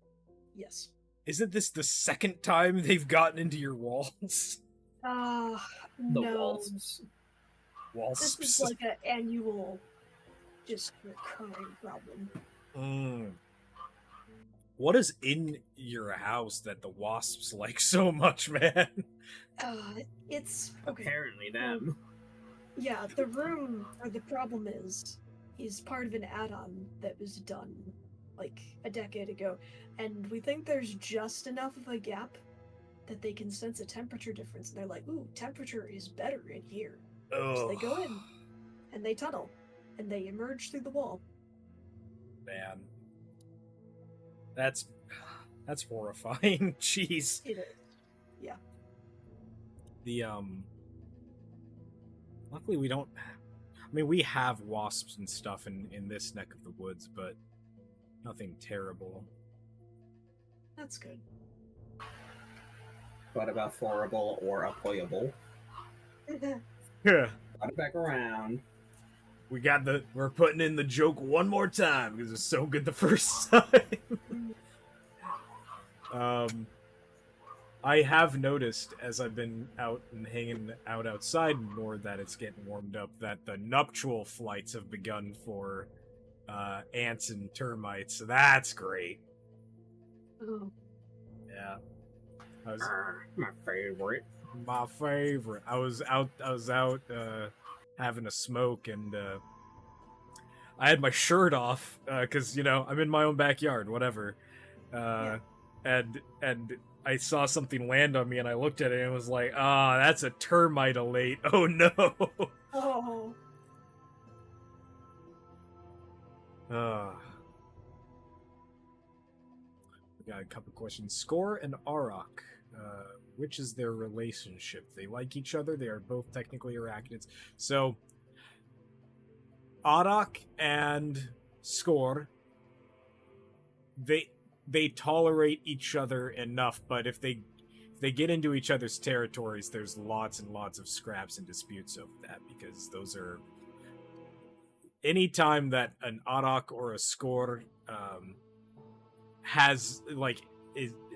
Yes. Isn't this the second time they've gotten into your walls? Ah, The no. walls. This is Wasps. like an annual, just recurring problem. Mm. What is in your house that the wasps like so much, man? It's okay. Apparently them. Yeah, the room, or the problem is part of an add-on that was done like a decade ago, and we think there's just enough of a gap that they can sense a temperature difference, and they're like, ooh, temperature is better in here. So they go in, and they tunnel, and they emerge through the wall. Man. That's horrifying. Jeez. It is. Yeah. The luckily we don't, I mean, we have wasps and stuff in this neck of the woods, but nothing terrible. That's good. What about horrible or applicable? Yeah. Brought it back around. We're putting in the joke one more time because it's so good the first time. I have noticed as I've been out and hanging out outside more that it's getting warmed up, that the nuptial flights have begun for ants and termites. So that's great. Oh. Yeah. My favorite. My favorite. I was out having a smoke, and I had my shirt off because I'm in my own backyard, whatever. And I saw something land on me, and I looked at it and was like, "Ah, that's a termite alate." Oh no. Oh. We got a couple questions. Score and Auroch. Which is their relationship? They like each other. They are both technically arachnids. So, Arak and Skor, they tolerate each other enough, but if they get into each other's territories, there's lots and lots of scraps and disputes over that, because those are anytime that an Arak or a Skor has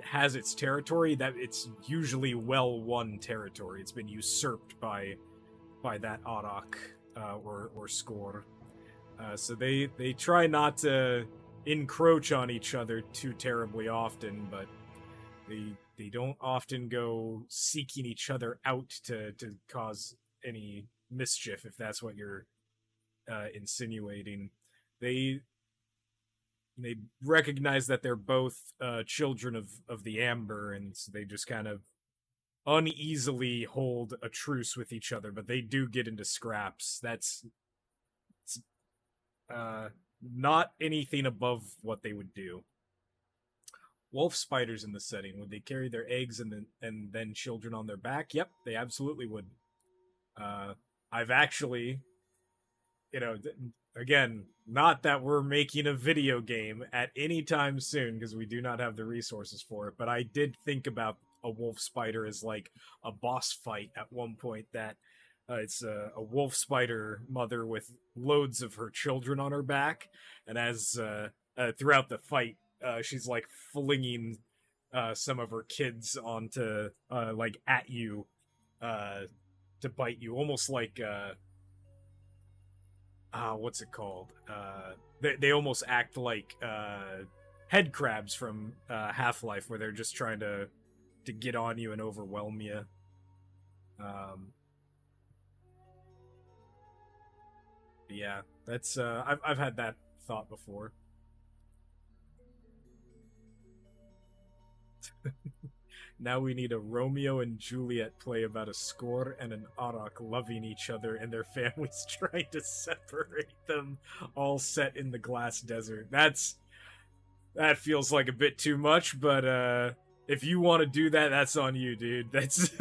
has its territory, that it's usually well won territory. It's been usurped by that Arak or Skor. So they try not to encroach on each other too terribly often, but they don't often go seeking each other out to cause any mischief, if that's what you're insinuating. They recognize that they're both children of the Amber, and so they just kind of uneasily hold a truce with each other, but they do get into scraps. That's not anything above what they would do. Wolf spiders in the setting, would they carry their eggs and then children on their back? Yep, they absolutely would. I've actually, again, not that we're making a video game at any time soon, because we do not have the resources for it, but I did think about a wolf spider as like a boss fight at one point. That it's a wolf spider mother with loads of her children on her back, and as throughout the fight, she's like flinging some of her kids onto like at you to bite you, almost like what's it called? They almost act like head crabs from Half-Life, where they're just trying to get on you and overwhelm you. Yeah, that's I've had that thought before. Now we need a Romeo and Juliet play about a Skor and an Arak loving each other and their families trying to separate them, all set in the glass desert. That feels like a bit too much, but if you want to do that, that's on you, dude. That's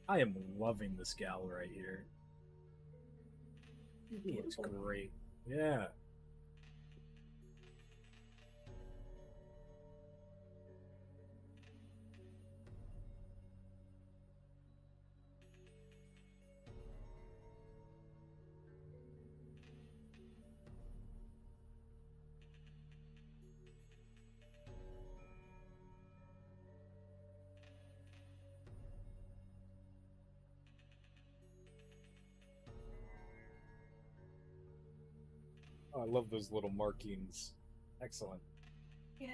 I am loving this gal right here. It's great. Yeah. Oh, I love those little markings. Excellent. Yeah.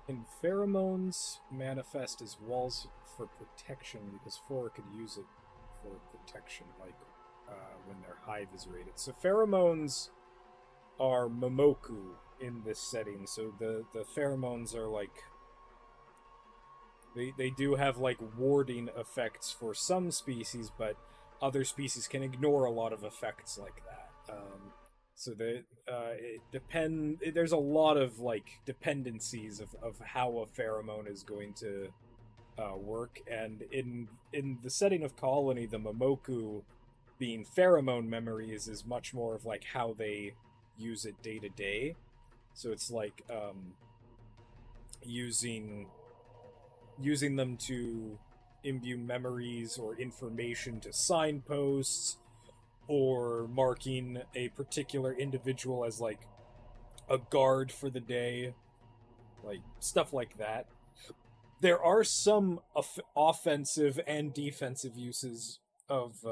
And pheromones manifest as walls for protection because Flora could use it for protection, like when their hive is raided. So pheromones are Momoku in this setting. So the pheromones are like they do have like warding effects for some species, but other species can ignore a lot of effects like that. So that it depend. There's a lot of like dependencies of how a pheromone is going to work, and in the setting of Colony, the Momoku being pheromone memories is much more of like how they use it day to day. So it's like using them to imbue memories or information to signposts, or marking a particular individual as like a guard for the day, like stuff like that. There are some offensive and defensive uses of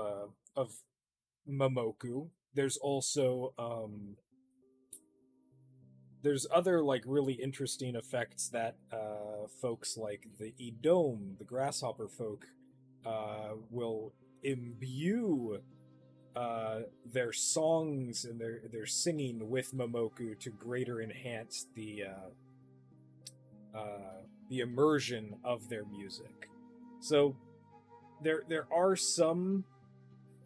Momoku. There's also there's other like really interesting effects that folks like the Edome, the grasshopper folk, will imbue their songs and their singing with Momoku to greater enhance the immersion of their music. So there are some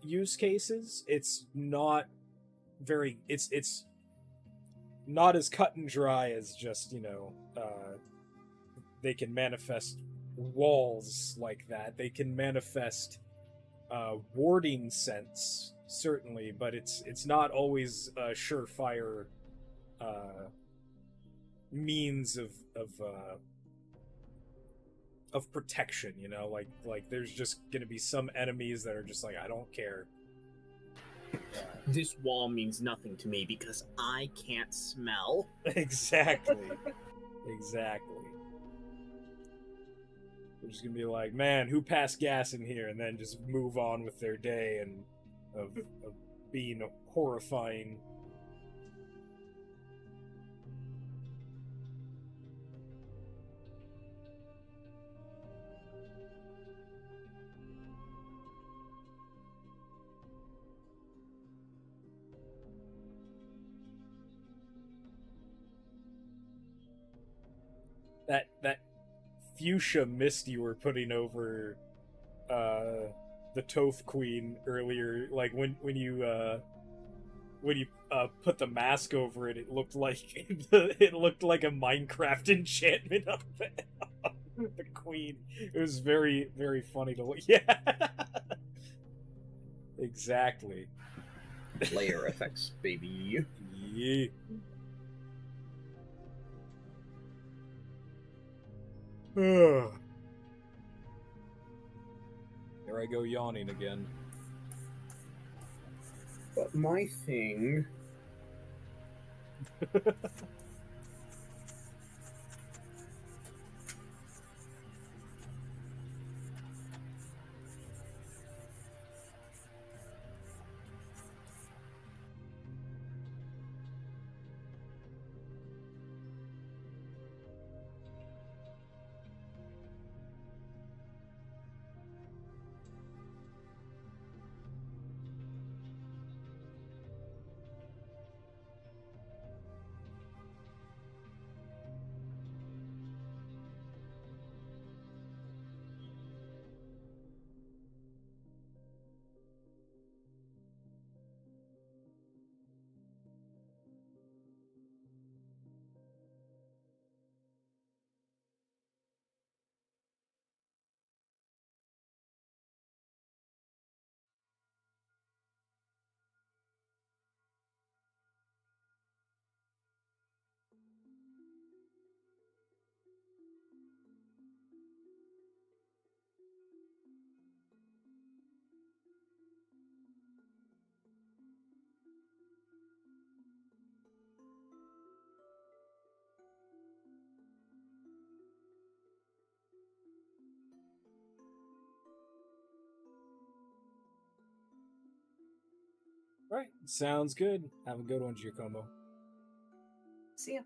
use cases. It's not very it's not as cut and dry as just they can manifest walls like that. They can manifest warding sense, certainly, but it's not always a surefire means of protection. Like there's just gonna be some enemies that are just like, I don't care. This wall means nothing to me because I can't smell. Exactly. They're just gonna be like, man, who passed gas in here, and then just move on with their day and of being horrifying. That fuchsia mist you were putting over the Toph Queen earlier, like when you put the mask over it, it looked like it looked like a Minecraft enchantment of the queen. It was very, very funny to look. Yeah, exactly. Layer effects, baby. Yeah. There I go yawning again. But my thing... Right, sounds good. Have a good one, Giacomo. See ya.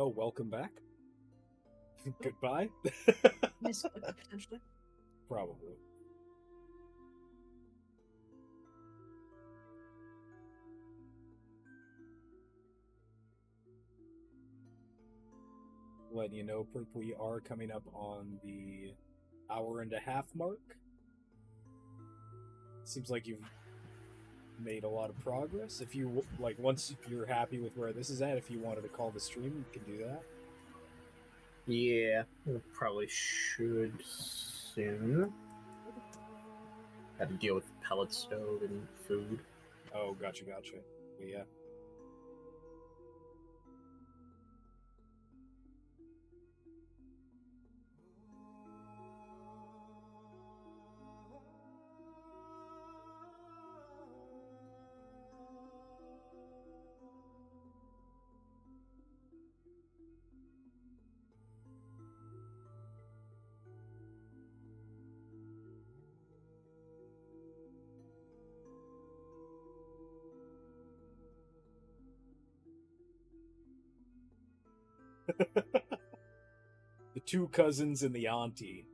Oh, welcome back. Goodbye. Misclick, potentially. Probably. Letting you know, Perp, we are coming up on the hour and a half mark. Seems like you've made a lot of progress. If you like, once you're happy with where this is at, if you wanted to call the stream, you can do that. Yeah, we probably should soon. Had to deal with the pellet stove and food. Oh, gotcha. But yeah. The two cousins and the auntie.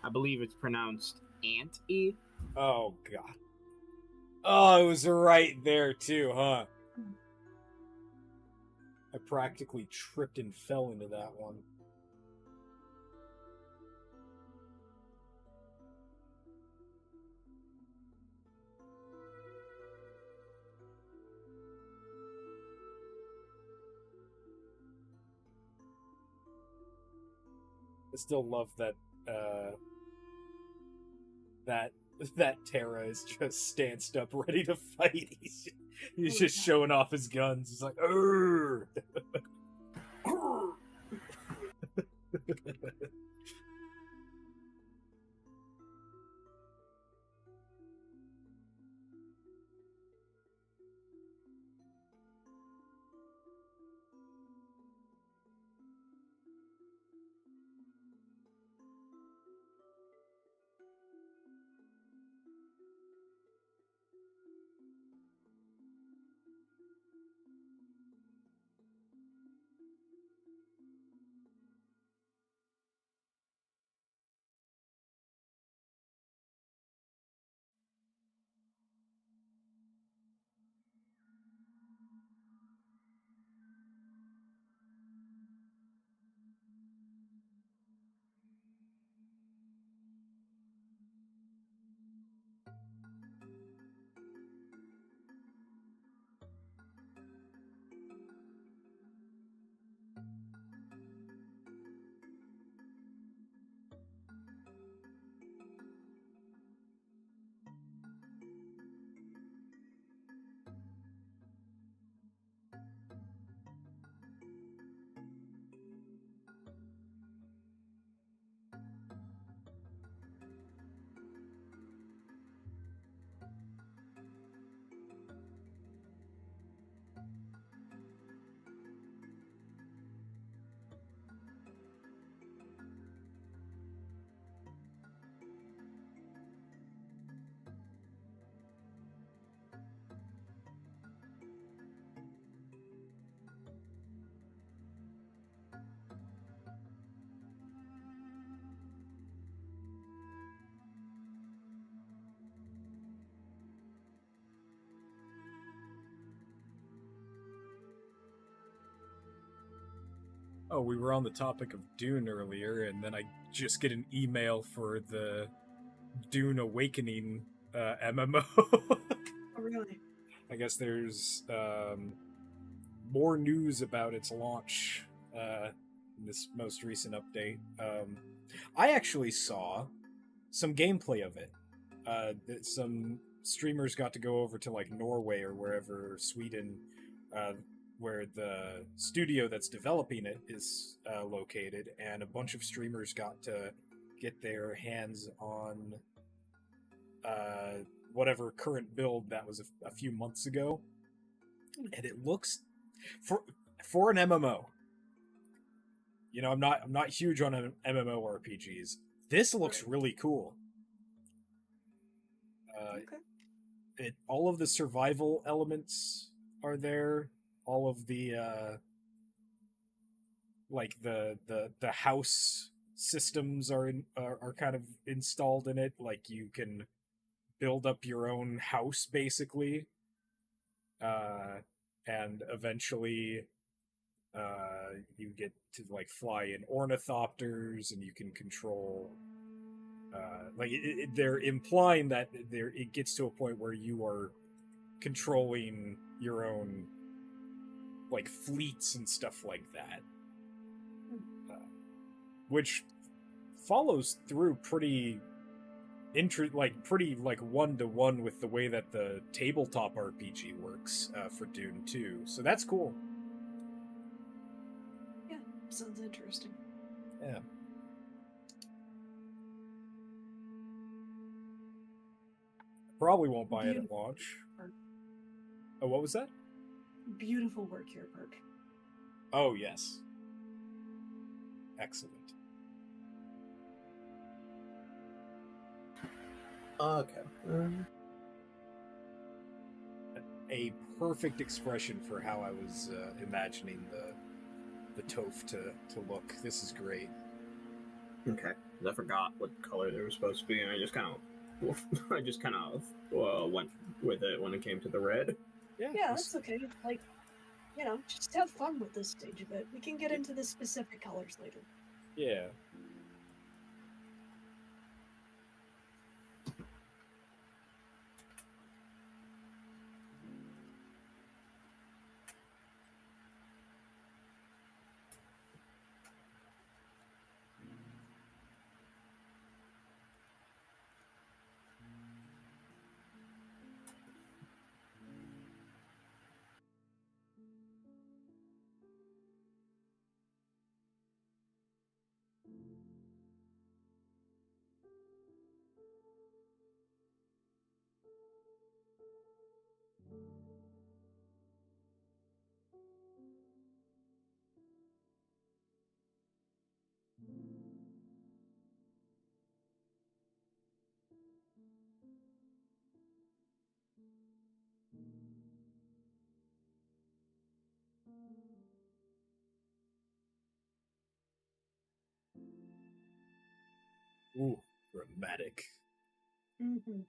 I believe it's pronounced Auntie. Oh god. Oh, it was right there too, huh? I practically tripped and fell into that one. I still love that that that Terra is just stanced up, ready to fight. He's just showing off his guns. He's like, "Urgh." Oh, we were on the topic of Dune earlier, and then I just get an email for the Dune Awakening MMO. Oh, really? I guess there's more news about its launch in this most recent update. I actually saw some gameplay of it. Some streamers got to go over to like Norway or wherever, Sweden, where the studio that's developing it is located, and a bunch of streamers got to get their hands on whatever current build that was a few months ago, and it looks for an MMO. You know, I'm not huge on MMORPGs. This looks really cool. Okay. All of the survival elements are there. All of the like the house systems are kind of installed in it. Like you can build up your own house basically, uh, and eventually you get to like fly in ornithopters, and you can control. They're implying that it gets to a point where you are controlling your own like fleets and stuff like that, which follows through pretty pretty like one to one with the way that the tabletop RPG works for Dune 2. So that's cool. Yeah, sounds interesting. Yeah. Probably won't buy it at launch. Oh, what was that? Beautiful work here, Perk. Oh, yes. Excellent. Okay. A perfect expression for how I was imagining the Toph to look. This is great. Okay. I forgot what color they were supposed to be, and I just kind of went with it when it came to the red. Yeah, that's okay. Like, just have fun with this stage of it. We can get into the specific colors later. Yeah. Ooh, dramatic. Mm-hmm.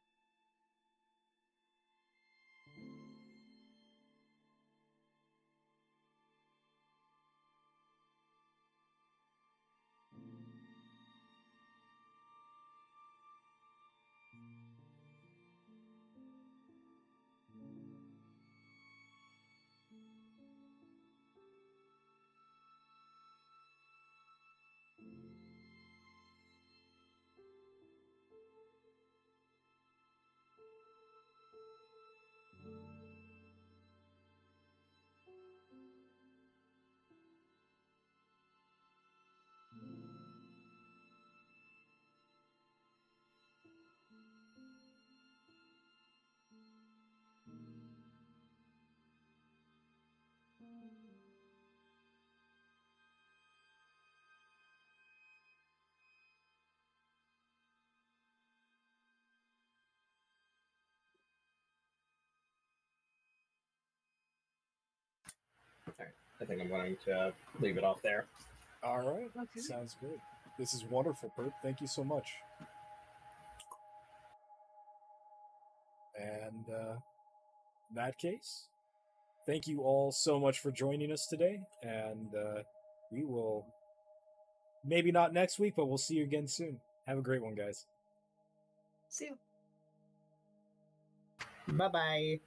Alright, I think I'm going to leave it off there. All right. Okay. Sounds good. This is wonderful, Perp. Thank you so much. And in that case, thank you all so much for joining us today. And we will, maybe not next week, but we'll see you again soon. Have a great one, guys. See you. Bye bye.